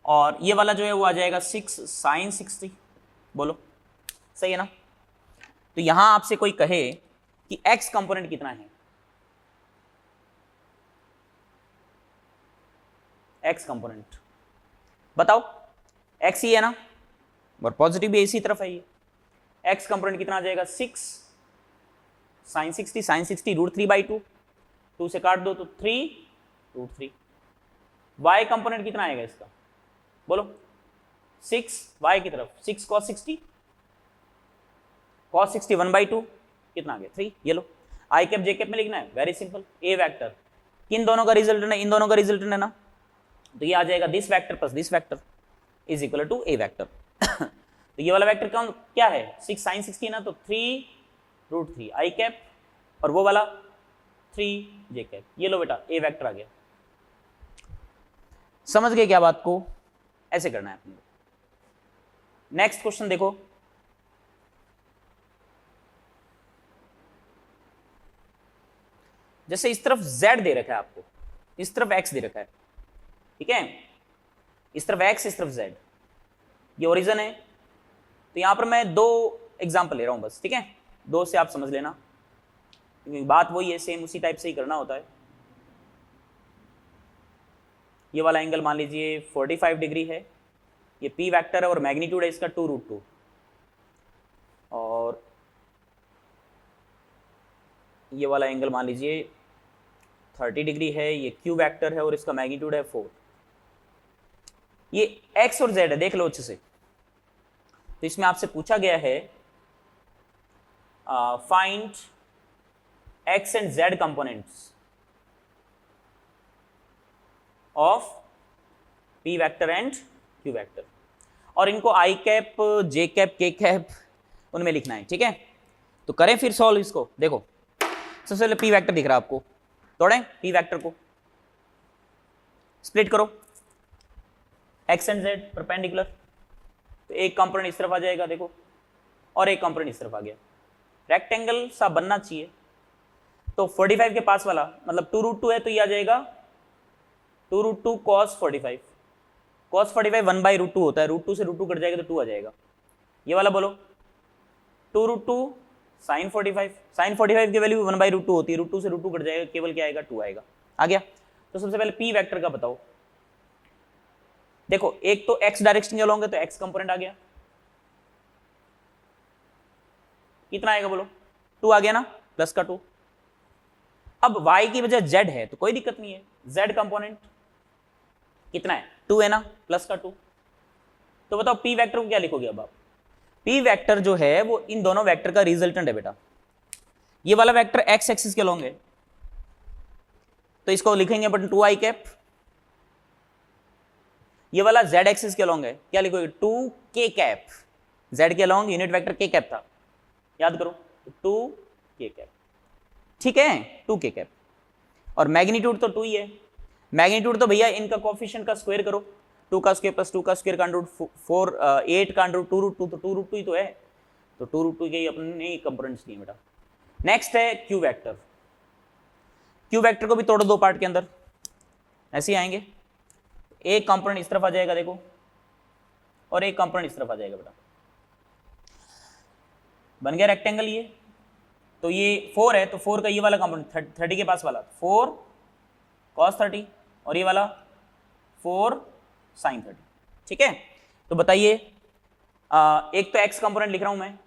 और ये वाला जो है वो आ जाएगा 6 साइन 60। बोलो सही है ना? तो यहां आपसे कोई कहे कि एक्स कंपोनेंट कितना है, एक्स कंपोनेंट बताओ, एक्स ही है ना, और पॉजिटिव भी इसी तरफ है ये। एक्स कंपोनेंट कितना आ जाएगा? 6 साइन 60, साइन 60 √3/2, 2 से काट दो तो 3 √3। वाई कंपोनेंट कितना आएगा इसका, बोलो? 6 वाई की तरफ 6 cos 60, cos 60 1/2 कितना आ गया 3। ये लो आई कैप जे कैप में लिखना है, वेरी सिंपल। ए वेक्टर किन दोनों का रिजल्टेंट है, इन दोनों का रिजल्टेंट है ना, तो ये आ जाएगा this vector plus this vector is equal to A vector. तो ये वाला वेक्टर कौन क्या है 6 sin 60 ना, तो 3√3 आई कैप और वो वाला 3 जे कैप। ये लो बेटा ए वेक्टर आ गया। समझ गए क्या बात को, ऐसे करना है अपने को। नेक्स्ट क्वेश्चन देखो, जैसे इस तरफ z दे रखा है आपको, इस तरफ x दे रखा है, ठीक है, इस तरफ x इस तरफ z, ये ओरिजिन है। तो यहां पर मैं 2 एग्जांपल ले रहा हूं बस, ठीक है, 2 से आप समझ लेना, क्योंकि बात वही है, सेम उसी टाइप से ही करना होता है। ये वाला एंगल मान लीजिए 45 डिग्री है, ये p वेक्टर है और मैग्नीट्यूड है इसका 2√2, और ये वाला एंगल मान लीजिए 30 डिग्री है, ये q वेक्टर है और इसका मैग्नीट्यूड है 4। ये x और z है, देख लो अच्छे से। तो इसमें आपसे पूछा गया है find x and z components of p vector and q vector, और इनको i cap j cap k cap उनमें लिखना है, ठीक है। तो करें फिर सॉल्व इसको। देखो सबसे पहले p वेक्टर दिख रहा है आपको, तोड़ें p वेक्टर को, स्प्लिट करो x एंड z परपेंडिकुलर, तो एक कंपोनेंट इस तरफ आ जाएगा देखो, और एक कंपोनेंट इस तरफ आ गया, रेक्टेंगल सा बनना चाहिए। तो 45 के पास वाला मतलब 2√2 है, तो ये आ जाएगा 2√2 cos 45, cos 45 1/√2 होता है, √2 से √2 कट जाएगा तो 2 आ जाएगा। ये वाला बोलो 2√2 sin 45, sin 45 की वैल्यू 1/√2 होती है, √2 से √2 कट जाएगा, केवल क्या आएगा 2 आएगा। आ गया। तो सबसे पहले p वेक्टर का बताओ। देखो एक तो x डायरेक्शन के अलॉन्ग है, तो x कंपोनेंट आ गया, कितना आएगा बोलो 2 आ गया ना, प्लस का 2। अब y की वजह z है तो कोई दिक्कत नहीं है, z कंपोनेंट कितना है 2 है ना, प्लस का 2। तो बताओ p वेक्टर को क्या लिखोगे अब आप। p वेक्टर जो है वो इन दोनों वेक्टर का रिजल्टेंट है बेटा। ये वाला वेक्टर x एक्सिस के अलॉन्ग है, तो इसको लिखेंगे बटन 2i कैप। ये वाला z एक्सिस के अलॉन्ग है, क्या लिखोगे 2k कैप, z के along unit vector k cap था, याद करो 2k कैप, ठीक है 2k कैप। और मैग्नीट्यूड तो 2 ही है, मैग्नीट्यूड तो भैया इनका कोएफिशिएंट का स्क्वायर करो, 2 का स्क्वायर प्लस 2 का स्क्वायर का अंडर रूट 4 8 का अंडर रूट 2√2, तो 2√2 ही तो है, तो 2√2 के ही अपने कंपोनेंट्स दिए बेटा। नेक्स्ट है q वेक्टर। q वेक्टर को भी तोड़ो 2 पार्ट के अंदर, ऐसे ही आएंगे, एक कंपोनेंट इस तरफ आ जाएगा देखो, और एक कंपोनेंट इस तरफ आ जाएगा बेटा, बन गया रेक्टेंगल ये। तो ये 4 है, तो 4 का ये वाला कंपोनेंट 30 के पास वाला 4 cos 30, और ये वाला 4 sin 30, ठीक है। तो बताइए एक तो x कंपोनेंट लिख रहा हूं मैं,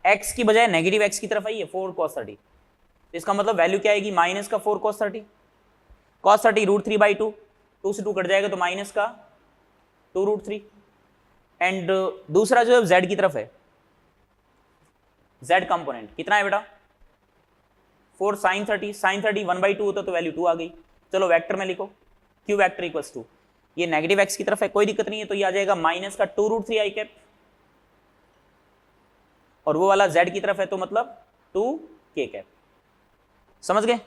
x की बजाय नेगेटिव x की तरफ आई है 4 cos 30, तो इसका मतलब वैल्यू क्या आएगी माइनस का 4 cos 30, cos 30 √3/2, 2 से 2 कट जाएगा तो माइनस का 2√3। एंड दूसरा जो है z की तरफ है, z कंपोनेंट कितना है बेटा 4 sin 30, sin 30 1/2 होता तो वैल्यू 2 आ गई। चलो वेक्टर में लिखो q वेक्टर इक्वल्स टू, ये नेगेटिव x की तरफ है कोई दिक्कत नहीं है, तो ये आ जाएगा माइनस का 2√3i कैप, और वो वाला z की तरफ है तो मतलब 2k कैप। समझ गए,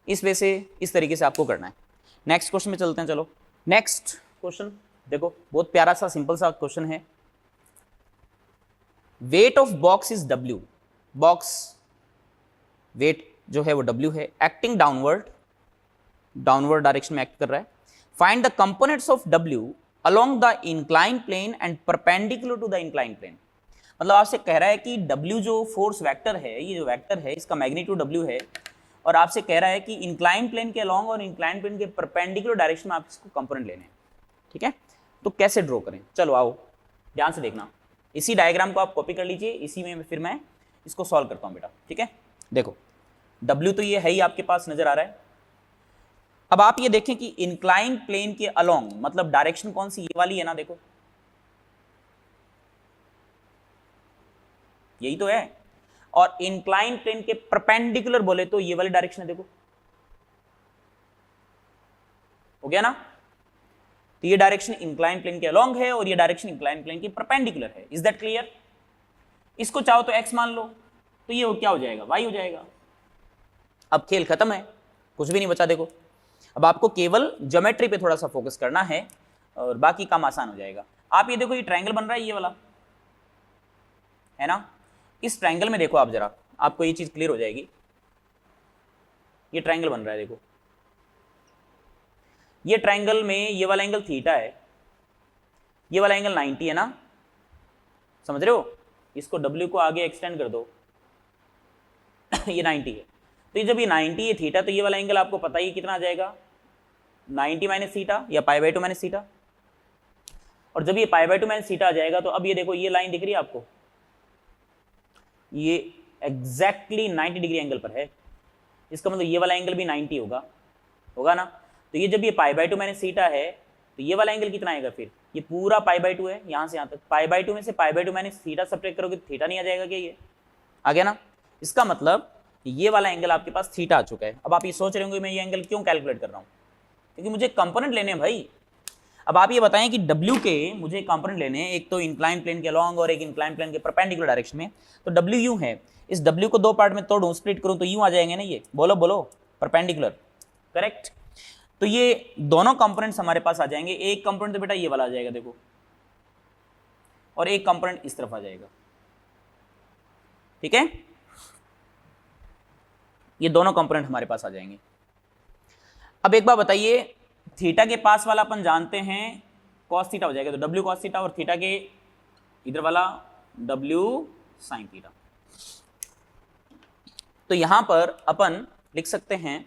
इस वे से इस तरीके से आपको करना है। नेक्स्ट क्वेश्चन में चलते हैं, चलो नेक्स्ट क्वेश्चन देखो, बहुत प्यारा सा सिंपल सा क्वेश्चन है। Weight of box is w, box weight जो है वो w है, एक्टिंग डाउनवर्ड, डाउनवर्ड डायरेक्शन में एक्ट कर रहा है। Find the components of w along the incline plane and perpendicular to the incline plane. मतलब आपसे कह रहा है कि w जो फोर्स वेक्टर है, ये जो वेक्टर है इसका मैग्नीट्यूड w है, और आपसे कह रहा है कि इंक्लाइन प्लेन के अलोंग और इंक्लाइन प्लेन के परपेंडिकुलर डायरेक्शन में आप इसको कंपोनेंट लेने हैं, ठीक है। तो कैसे ड्रॉ करें, चलो आओ ध्यान से देखना, इसी डायग्राम को आप कॉपी कर लीजिए, इसी में फिर मैं इसको सॉल्व करता हूं बेटा, ठीक है। देखो W तो ये है ही आपके पास नजर आ रहा है। अब आप ये देखें कि इंक्लाइन प्लेन के अलोंग मतलब डायरेक्शन कौन सी, ये वाली है ना, देखो यही तो है। और इंक्लाइन प्लेन के परपेंडिकुलर बोले तो ये वाली डायरेक्शन है, देखो हो गया ना। तो ये डायरेक्शन इंक्लाइन प्लेन के अलोंग है और ये डायरेक्शन इंक्लाइन प्लेन के परपेंडिकुलर है। Is that clear? इसको चाहो तो x मान लो, तो ये क्या हो जाएगा, y हो जाएगा। अब खेल खत्म है, कुछ भी नहीं बचा। देखो अब आपको केवल ज्योमेट्री पे थोड़ा सा फोकस करना है और बाकी काम आसान हो जाएगा। आप ये देखो, ये ट्रायंगल बन रहा है, ये वाला है ना। इस ट्रायंगल में देखो आप जरा, आपको ये चीज क्लियर हो जाएगी। ये ट्रायंगल बन रहा है, देखो ये ट्रायंगल में ये वाला एंगल थीटा है, ये वाला एंगल 90 है ना, समझ रहे हो। इसको W को आगे एक्सटेंड कर दो ये 90 है, तो ये जब ये 90 है थीटा, तो ये वाला एंगल आपको पता ही कितना आ जाएगा, 90 माइनस थीटा या π/2 माइनस थीटा। और जब ये π/2 माइनस थीटा आ जाएगा, तो अब ये देखो ये लाइन दिख रही है आपको, ये एग्जैक्टली 90 डिग्री एंगल पर है। इसका मतलब ये वाला एंगल भी 90 होगा ना। तो ये जब ये π/2 माइनस थीटा है, तो ये वाला एंगल कितना आएगा फिर, ये पूरा π/2 है, यहाँ से यहाँ तक। π/2 में से π/2 माइनस थीटा सब्ट्रैक्ट करोगे तो थीटा नहीं आ जाएगा क्या, ये आ गया ना। इसका मतलब ये वाला एंगल आपके पास थीटा आ चुका है। अब आप ये सोच रहे होंगे मैं ये एंगल क्यों कैलकुलेट कर रहा हूँ, क्योंकि मुझे कंपोनेंट लेने हैं भाई। अब आप ये बताएं कि W के मुझे कंपोनेंट लेने हैं, एक तो इंक्लाइन प्लेन के अलोंग और एक इंक्लाइन प्लेन के परपेंडिकुलर डायरेक्शन में। तो W यूं है, इस W को दो पार्ट में तोड़ूं, स्प्लिट करूं, तो यूं आ जाएंगे ना, ये बोलो बोलो, परपेंडिकुलर, करेक्ट। तो ये दोनों कंपोनेंट्स हमारे पास आ जाएंगे। एक कंपोनेंट तो बेटा ये वाला आ जाएगा देखो, और एक कंपोनेंट इस तरफ आ जाएगा, ठीक है। ये दोनों कंपोनेंट हमारे पास आ जाएंगे। अब एक बार बताइए, थीटा के पास वाला अपन जानते हैं cos थीटा हो जाएगा, तो W cos थीटा, और थीटा के इधर वाला W sin थीटा। तो यहां पर अपन लिख सकते हैं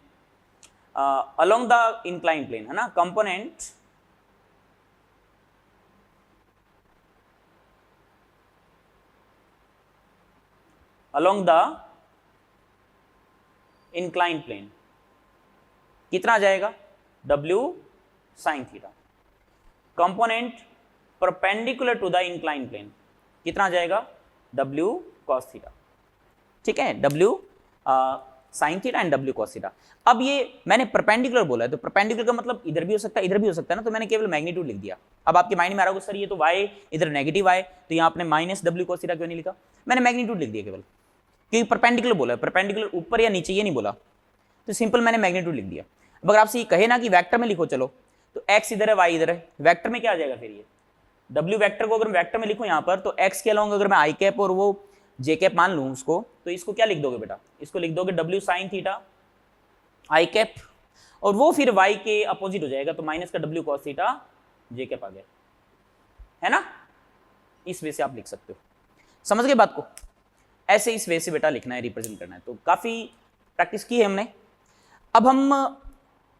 अलोंग द इंक्लाइन प्लेन, है ना, component along the incline plane कितना आ जाएगा, W sin theta. Component perpendicular to the incline plane कितना आ जाएगा, W cos थीटा, ठीक है, W sin theta and W cos theta. अब ये मैंने परपेंडिकुलर बोला है, तो परपेंडिकुलर का मतलब इधर भी हो सकता है, इधर भी हो सकता है ना, तो मैंने केवल मैग्नीट्यूड लिख दिया। अब आपके माइंड में आ रहा होगा सर ये तो y इधर नेगेटिव y, तो यहाँ आपने माइनस W cos थीटा क्यों नहीं लिखा। मैंने मैग्नीट्यूड लिख दिया केवल, क्योंकि परपेंडिकुलर बोला है, परपेंडिकुलर ऊपर या नीचे ये नहीं बोला, तो सिंपल मैंने मैग्नीट्यूड लिख दिया। अब अगर आपसे ये कहे ना कि वेक्टर में लिखो, चलो तो x इधर है y इधर है, वेक्टर में क्या आ जाएगा फिर, ये W वेक्टर को अगर मैं वेक्टर में लिखूं यहाँ पर, तो x के अलोंग अगर मैं i कैप और वो j कैप मान लूं उसको, तो इसको क्या लिख दोगे बेटा, इसको लिख दोगे W sin theta i cap, और वो फिर y के अपोजिट हो जाएगा, तो माइनस का W cos theta j cap आ गया, है ना। इस वे से आप लिख सकते हो, समझ गए बात को। ऐसे इस वे से बेटा लिखना है, रिप्रेजेंट करना है। तो काफी प्रैक्टिस की है हमने। अब हम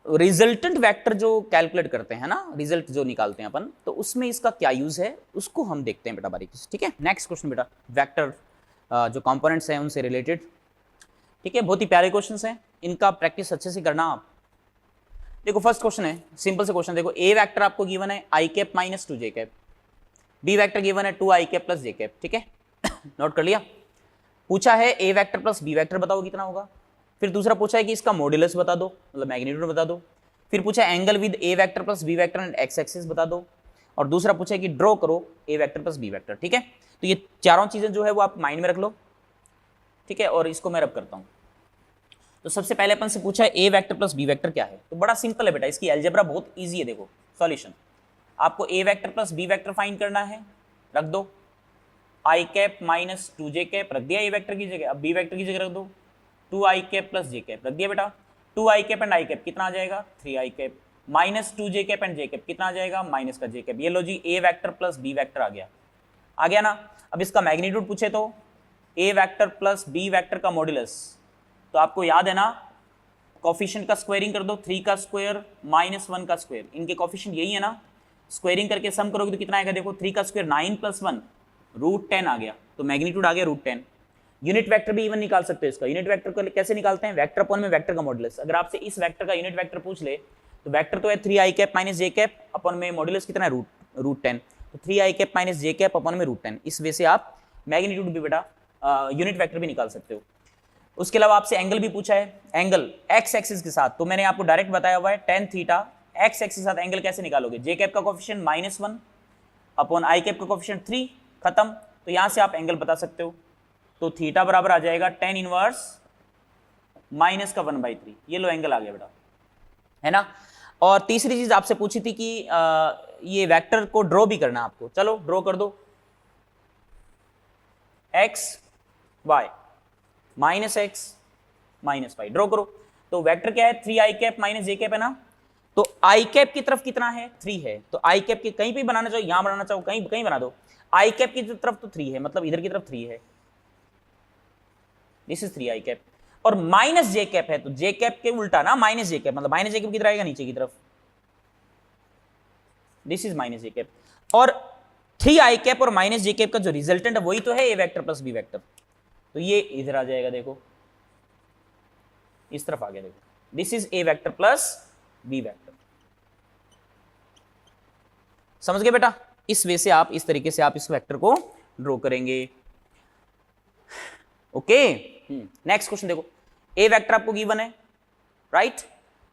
रिजल्टेंट वेक्टर जो कैलकुलेट करते हैं ना, रिजल्ट जो निकालते हैं अपन, तो उसमें इसका क्या यूज है उसको हम देखते हैं बेटा बारीकी से, ठीक है। नेक्स्ट क्वेश्चन बेटा, वेक्टर जो कंपोनेंट्स हैं उनसे रिलेटेड, ठीक है। बहुत ही प्यारे क्वेश्चंस हैं, इनका प्रैक्टिस अच्छे से करना आप। देखो फर्स्ट क्वेश्चन है, सिंपल से क्वेश्चन देखो, ए वेक्टर आपको गिवन है i cap minus 2j cap, B vector given है 2i cap plus j cap, ठीक है। नोट कर लिया। पूछा है ए वेक्टर प्लस बी वेक्टर बताओ कितना होगा। फिर दूसरा पूछा है कि इसका मॉड्यूलस बता दो, मतलब मैग्नीट्यूड बता दो। फिर पूछा है angle with A vector plus B vector and x axis बता दो। और दूसरा पूछा है कि ड्रॉ करो A vector plus B vector, ठीक है। तो ये चारों चीजें जो है वो आप माइंड में रख लो, ठीक है। और इसको मैं रब करता हूं। तो सबसे पहले अपन से पूछा है ए वेक्टर प्लस बी वेक्टर क्या है, तो बड़ा सिंपल है बेटा, इसकी अलजेब्रा बहुत ईजी है। देखो सॉल्यूशन, आपको A vector plus B vector find करना है, रख दो i cap minus 2j cap, रख दिया ए वेक्टर की जगह। अब बी वेक्टर की जगह रख दो 2i cap plus j cap, रख दिया बेटा। 2i cap and i cap कितना आ जाएगा, 3i cap, minus 2j cap and j cap कितना आ जाएगा, माइनस का j कैप। ये लो जी, ए वेक्टर प्लस बी वेक्टर आ गया ना। अब इसका मैग्नीट्यूड पूछे तो ए वेक्टर प्लस बी वेक्टर का मॉड्यूलस, तो आपको याद है ना, कोफिशिएंट का स्क्वायरिंग कर दो, 3 का स्क्वायर माइनस 1 का स्क्वायर, इनके कोफिशिएंट यही है ना। स्क्वायरिंग करके सम करोगे तो कितना आएगा, देखो 3 का स्क्वायर 9 प्लस 1 √10 आ गया, तो मैग्नीट्यूड आ गया √10। यूनिट वेक्टर भी इवन निकाल सकते हो इसका। यूनिट वेक्टर को कैसे निकालते हैं, वेक्टर अपॉन में वेक्टर का मॉड्यूलस। अगर आपसे इस वेक्टर का यूनिट वेक्टर पूछ ले, तो वेक्टर तो है 3i cap minus j cap, upon में मॉड्यूलस कितना है √10, तो 3i cap minus j cap upon में √10। इस वे से आप मैग्नीट्यूड भी बेटा यूनिट वेक्टर भी निकाल सकते हो। उसके अलावा आपसे एंगल भी पूछा है, एंगल एक्स एक्सिस के साथ, तो मैंने आपको डायरेक्ट बताया हुआ है टेन थीटा, एक्स एक्सिस के साथ एंगल कैसे निकालोगे, जे कैप का कोफिशिएंट -1 अपॉन आई कैप का कोफिशिएंट 3, खत्म। तो यहां से आप एंगल बता सकते हो। तो थीटा बराबर आ जाएगा tan इनवर्स माइनस का 1/3, ये लो एंगल आ गया बेटा, है ना। और तीसरी चीज आपसे पूछी थी कि ये वेक्टर को ड्रॉ भी करना आपको, चलो ड्रॉ कर दो, x y -x -y draw करो। तो वेक्टर क्या है, 3 आई कैप माइनस जे कैप, है ना। तो आई कैप की तरफ कितना है, 3 है, तो आई कैप की कहीं भी बनाना चाहो, यहां बनाना चाहो, कहीं कहीं बना दो, आई कैप की तरफ तो 3 है, मतलब इधर की तरफ 3 है, दिस इज 3 आई कैप। और माइनस जे कैप है, तो जे कैप के उल्टा ना, माइनस जे कैप, मतलब माइनस जे कैप किधर आएगा, नीचे की तरफ, this is minus J cap. और 3 आई कैप और माइनस जे कैप का जो रिजल्टेंट है वही तो है ए वेक्टर प्लस बी वेक्टर, तो ये इधर आ जाएगा, देखो इस तरफ आ गया, देखो this is A vector plus B vector. समझ गए बेटा, इस वे से आप, इस तरीके से आप इस वेक्टर को ड्रॉ करेंगे। ओके, नेक्स्ट क्वेश्चन देखो, ए वेक्टर आपको गिवन है, राइट,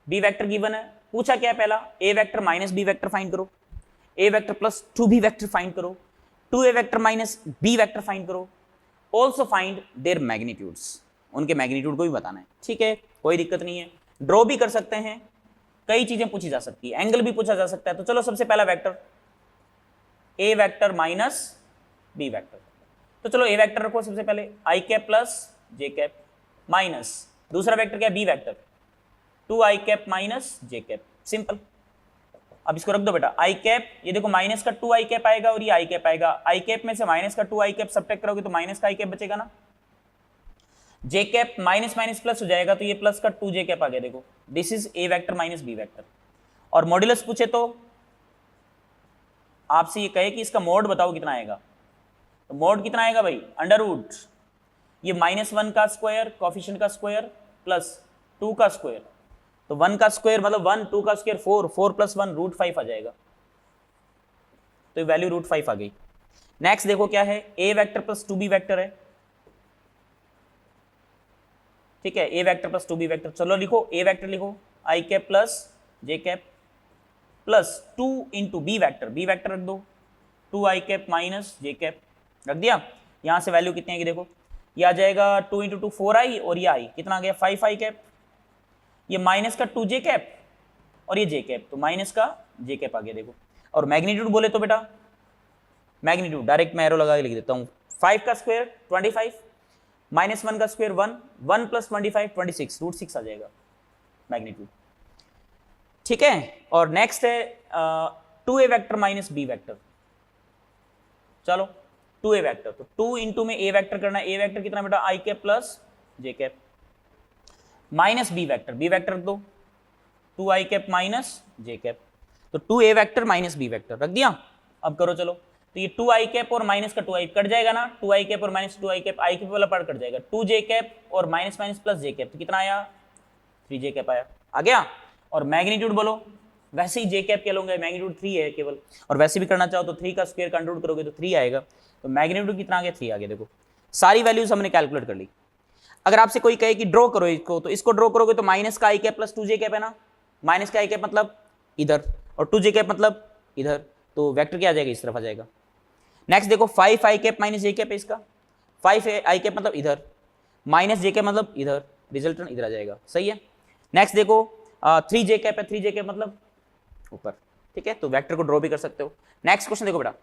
बी वेक्टर गिवन है, पूछा क्या है पहला, A vector minus B vector find करो, A vector plus 2b vector find करो, 2a vector minus b vector find करो, ऑल्सो फाइंड देयर मैग्नीट्यूड्स, उनके मैग्नीट्यूड को भी बताना है, ठीक है, कोई दिक्कत नहीं है, ड्रॉ भी कर सकते हैं, कई चीजें पूछी जा सकती है, एंगल भी पूछा जा सकता है। तो चलो सबसे पहला vector A vector minus B vector, तो चलो ए वेक्टर रखो सबसे पहले, i cap plus J cap minus, दूसरा वेक्टर क्या है, बी वेक्टर, 2 आई कैप माइनस जे कैप, सिंपल। अब इसको रख दो बेटा, आई कैप, ये देखो माइनस का 2 आई कैप आएगा और ये आई कैप आएगा, आई कैप में से माइनस का 2 आई कैप सब्ट्रैक्ट करोगे तो माइनस का आई कैप बचेगा ना, जे कैप माइनस माइनस प्लस हो जाएगा, तो ये प्लस का 2 जे कैप आ गया, देखो this is A vector minus B vector. और मॉड्यूलस पूछे तो आपसे ये कहे कि इसका मोड बताओ कितना आएगा, तो मोड कितना आएगा भाई, अंडर रूट, ये -1 का स्क्वायर, कोफिशिएंट का स्क्वायर प्लस 2 का स्क्वायर, तो 1 का स्क्वायर मतलब 1, 2 का स्क्वायर 4, 4 + 1 √5 आ जाएगा, तो ये वैल्यू √5 आ गई। नेक्स्ट देखो क्या है, ए वेक्टर प्लस 2b वेक्टर है, ठीक है, ए वेक्टर प्लस 2b वेक्टर, चलो लिखो, ए वेक्टर लिखो, I cap plus J cap plus 2 into B vector रख दो, 2 आई कैप माइनस जे कैप रख दिया। यहां से वैल्यू कितनी आएगी देखो, ये आ जाएगा 2 इंटू 2 4 आई, और ये आई कितना आ गया 5 आई कैप, ये माइनस का 2 जे कैप और ये जे कैप, तो माइनस का जे कैप आ गया, देखो। और मैग्नीट्यूड बोले तो बेटा, मैग्नीट्यूड डायरेक्ट मैं एरो लगा के लिख देता हूँ, 5 का स्क्वायर 25, -1 का स्क्वायर 1, 1 + 25 26, √6 आ जाएगा मैग्नीट्यूड, ठीक है। और नेक्स्ट है 2a vector minus B vector, चलो 2a वेक्टर, तो 2 इंटू में a वेक्टर करना, a वेक्टर कितना बेटा, आई कैप प्लस जे कैप माइनस बी वेक्टर रख दो, 2 आई कैप माइनस जे कैप, तो 2a vector minus B vector रख दिया। अब करो चलो, तो ये 2 आई कैप और माइनस का 2 आई कट जाएगा ना, 2 आई कैप और माइनस 2 आई कैप, आई कैप वाला पार्ट कट जाएगा, 2 जे कैप और माइनस माइनस प्लस जे कैप, तो कितना आया 3 जे कैप आया, आ गया। और मैग्नीट्यूड बोलो, वैसे ही जे कैप कह लूंगा, मैग्नीट्यूड 3 है केवल, और वैसे भी करना चाहो तो 3 का स्क्वायर कंट्रोल करोगे तो 3 आएगा, तो मैग्नीट्यूड कितना आ गया 3 आ गया, देखो सारी वैल्यूज हमने कैलकुलेट कर ली। अगर आपसे कोई कहे कि ड्रॉ करो इसको, तो इसको ड्रॉ करोगे तो माइनस का आई कैप प्लस 2 जे कैप है ना, माइनस का आई कैप मतलब इधर और 2 जे कैप मतलब इधर, तो वेक्टर क्या आ जाएगा, इस तरफ आ जाएगा। नेक्स्ट देखो 5 आई कैप माइनस जे कैप है इसका, 5 आई कैप मतलब इधर, माइनस जे कैप मतलब इधर, रिजल्टेंट इधर आ जाएगा, सही है। नेक्स्ट देखो 3 जे कैप है, 3 जे कैप मतलब ऊपर, ठीक है, तो वेक्टर को ड्रॉ भी कर सकते हो। नेक्स्ट क्वेश्चन देखो बेटा,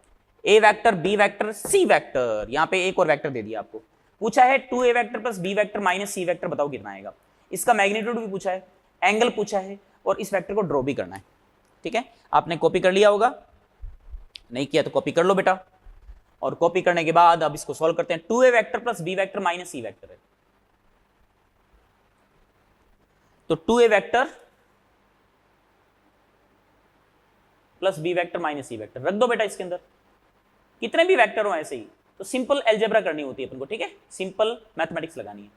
A vector B vector C vector, यहां पे एक और वेक्टर दे दिया आपको, पूछा है 2a vector plus B vector minus C vector, बताओ कितना आएगा। इसका मैग्नीट्यूड भी पूछा है, एंगल पूछा है, और इस वेक्टर को ड्रॉ भी करना है, ठीक है। आपने कॉपी कर लिया होगा, नहीं किया तो कॉपी कर लो बेटा, और कॉपी करने के बाद अब इसको सॉल्व करते हैं। 2a vector plus B vector minus C vector है, तो 2a vector plus B vector minus C vector रख दो बेटा इसके अंदर, कितने भी वेक्टर हो ऐसे ही, तो सिंपल एल्जेब्रा करनी होती है अपन को, ठीक है, सिंपल मैथमेटिक्स लगानी है।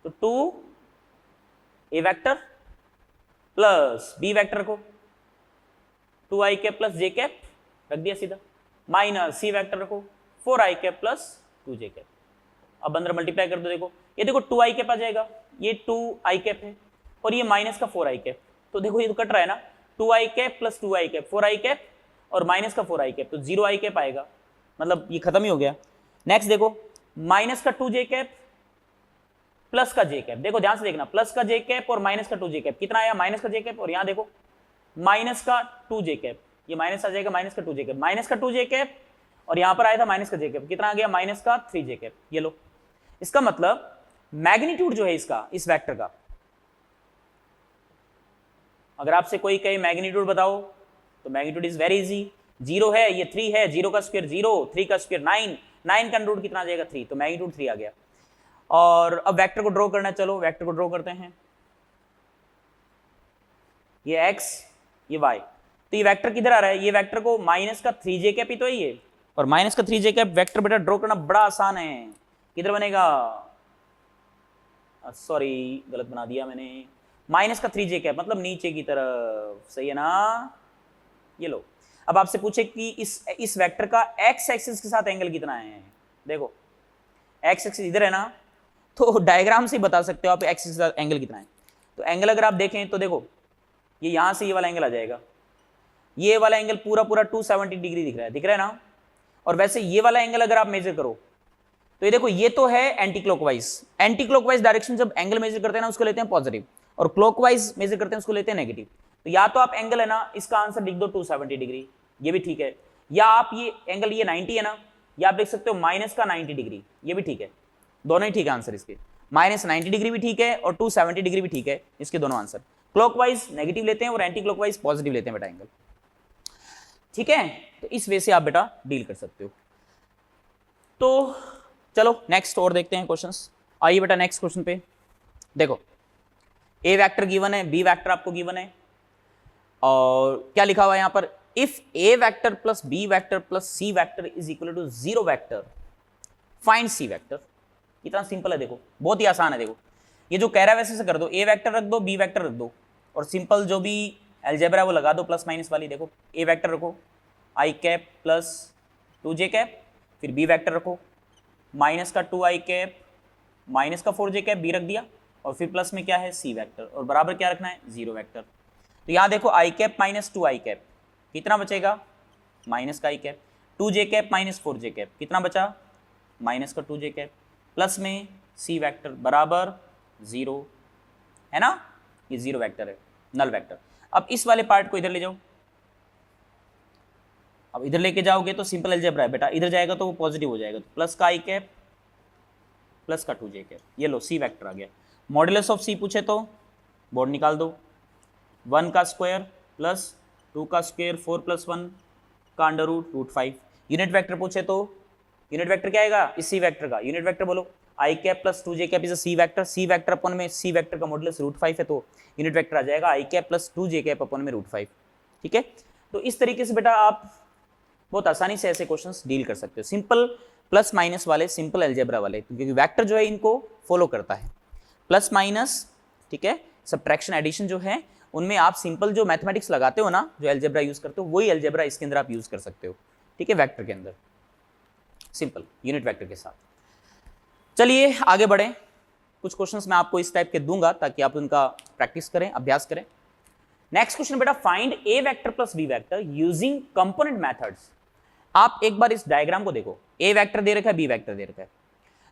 तो 2a vector plus B vector को 2 आई कैप प्लस जे कैप रख दिया सीधा, माइनस सी वेक्टर को 4 आई कैप प्लस 2 जे कैप, अब अंदर मल्टीप्लाई कर दो, देखो ये देखो 2i कैप आ जाएगा, ये 2i कैप है और ये माइनस का 4i कैप, तो देखो ये तो कट रहा है ना, 2i cap plus 2i cap 4i cap और माइनस का 4i कैप, तो 0i कैप आएगा, मतलब ये खत्म ही हो गया। नेक्स्ट देखो माइनस का 2j कैप प्लस का j कैप, देखो ध्यान से देखना, प्लस का j कैप और माइनस का 2j कैप, कितना आया माइनस का j कैप, और यहां देखो माइनस का 2j कैप, ये माइनस आ जाएगा माइनस का 2j कैप, माइनस का 2j कैप और यहां पर आया था माइनस का j कैप, कितना आ गया माइनस का 3j कैप, ये लो। इसका मतलब मैग्नीट्यूड जो है इसका, इस वेक्टर का, अगर आपसे कोई कहे मैग्नीट्यूड बताओ तो मैग्नीट्यूड इज वेरी इजी, 0 है, ये 3 है, 0 का स्क्वायर 0, 3 का स्क्वायर 9, 9 का रूट कितना आ जाएगा 3, तो मैग्नीट्यूड 3 आ गया। और अब वेक्टर को ड्रॉ करना, चलो वेक्टर को ड्रॉ करते हैं, ये x ये y, तो ये वेक्टर किधर आ रहा है, ये वेक्टर को माइनस का 3j कैप ही तो है ये, और माइनस का 3j कैप वेक्टर बेटा ड्रॉ करना बड़ा आसान है, किधर बनेगा, सॉरी गलत बना दिया मैंने, माइनस का 3j कैप मतलब नीचे की तरफ, सही है ना, ये लो। अब आपसे पूछे कि इस वेक्टर का x एक्सिस के साथ एंगल कितना है, देखो x एक्सिस इधर है ना, तो डायग्राम से बता सकते हो आप x एक्सिस के साथ एंगल कितना है। तो एंगल अगर आप देखें तो देखो ये यहां से ये वाला एंगल आ जाएगा, ये वाला एंगल पूरा पूरा 270 डिग्री दिख रहा है ना, और वैसे ये वाला एंगल अगर आप मेजर करो तो ये देखो ये तो है एंटी क्लॉकवाइज डायरेक्शन, जब एंगल मेजर करते हैं ना उसको लेते हैं पॉजिटिव, और क्लॉकवाइज मेजर करते हैं उसको लेते हैं नेगेटिव। तो या तो आप एंगल है ना इसका आंसर लिख दो 270 डिग्री, ये भी ठीक है, या आप ये एंगल ये 90 है ना, या आप लिख सकते हो माइनस का 90 डिग्री, ये भी ठीक है, दोनों ही ठीक है आंसर इसके, माइनस 90 डिग्री भी ठीक है और 270 डिग्री भी ठीक है, इसके दोनों आंसर। क्लॉकवाइज नेगेटिव लेते हैं और एंटी क्लॉकवाइज पॉजिटिव लेते हैं बेटा एंगल, ठीक है, तो इस वे से आप बेटा डील कर सकते हो। तो चलो नेक्स्ट और देखते हैं क्वेश्चंस, आइए बेटा नेक्स्ट क्वेश्चन पे, देखो ए वेक्टर गिवन है, बी वेक्टर आपको गिवन है, और क्या लिखा हुआ है यहां पर, if A vector plus B vector plus C vector is equal to 0 vector find C vector. कितना सिंपल है, देखो बहुत ही आसान है, देखो ये जो कह रहा है वैसे से कर दो, ए वेक्टर रख दो बी वेक्टर रख दो, और सिंपल जो भी अलजेब्रा है वो लगा दो प्लस माइनस वाली, देखो ए वेक्टर रखो आई कैप प्लस 2j कैप, फिर बी वेक्टर रखो माइनस का 2i कैप माइनस का 4j कैप, बी रख दिया, और फिर प्लस में क्या है सी वेक्टर, और बराबर क्या रखना है 0 वेक्टर। तो यहां देखो आई कैप माइनस 2i कैप कितना बचेगा माइनस का i cap, 2j cap minus 4j cap कितना बचा माइनस का 2j कैप, प्लस में सी वेक्टर बराबर 0 है ना, ये 0 वेक्टर है नल वेक्टर। अब इस वाले पार्ट को इधर ले जाओ, अब इधर लेके जाओगे तो सिंपल अलजेब्रा है बेटा, इधर जाएगा तो वो पॉजिटिव हो जाएगा, तो प्लस का i कैप प्लस का 2j कैप, ये लो सी वेक्टर आ गया। मॉडुलस ऑफ सी पूछे तो बोर्ड निकाल दो, 1 का स्क्वायर प्लस 2 का स्क्वायर 4 प्लस 1 का अंडर रूट 5। यूनिट वेक्टर पूछे तो यूनिट वेक्टर क्या आएगा इस सी वेक्टर का, यूनिट वेक्टर बोलो I cap plus 2j cap is C vector, C vector अपन में सी वेक्टर का मॉडुलस √5 है, तो यूनिट वेक्टर आ जाएगा आई कैप प्लस 2j कैप अपन में √5, ठीक है। तो इस तरीके से बेटा आप बहुत आसानी से ऐसे क्वेश्चंस डील कर सकते हो, सिंपल प्लस माइनस वाले, सिंपल अलजेब्रा वाले, क्योंकि वेक्टर जो है इनको फॉलो करता है, प्लस माइनस, ठीक है, सब्ट्रैक्शन एडिशन जो है उनमें आप सिंपल जो मैथमेटिक्स लगाते हो ना, जो अलजेब्रा यूज करते हो वही अलजेब्रा इसके अंदर आप यूज कर सकते हो, ठीक है, वेक्टर के अंदर सिंपल यूनिट वेक्टर के साथ। चलिए आगे बढ़ें, कुछ क्वेश्चंस मैं आपको इस टाइप के दूंगा ताकि आप उनका प्रैक्टिस करें, अभ्यास करें। नेक्स्ट क्वेश्चन बेटा, find A vector plus B vector using component methods. आप एक बार इस डायग्राम को देखो, ए वेक्टर दे रखा है बी वेक्टर दे रखा है,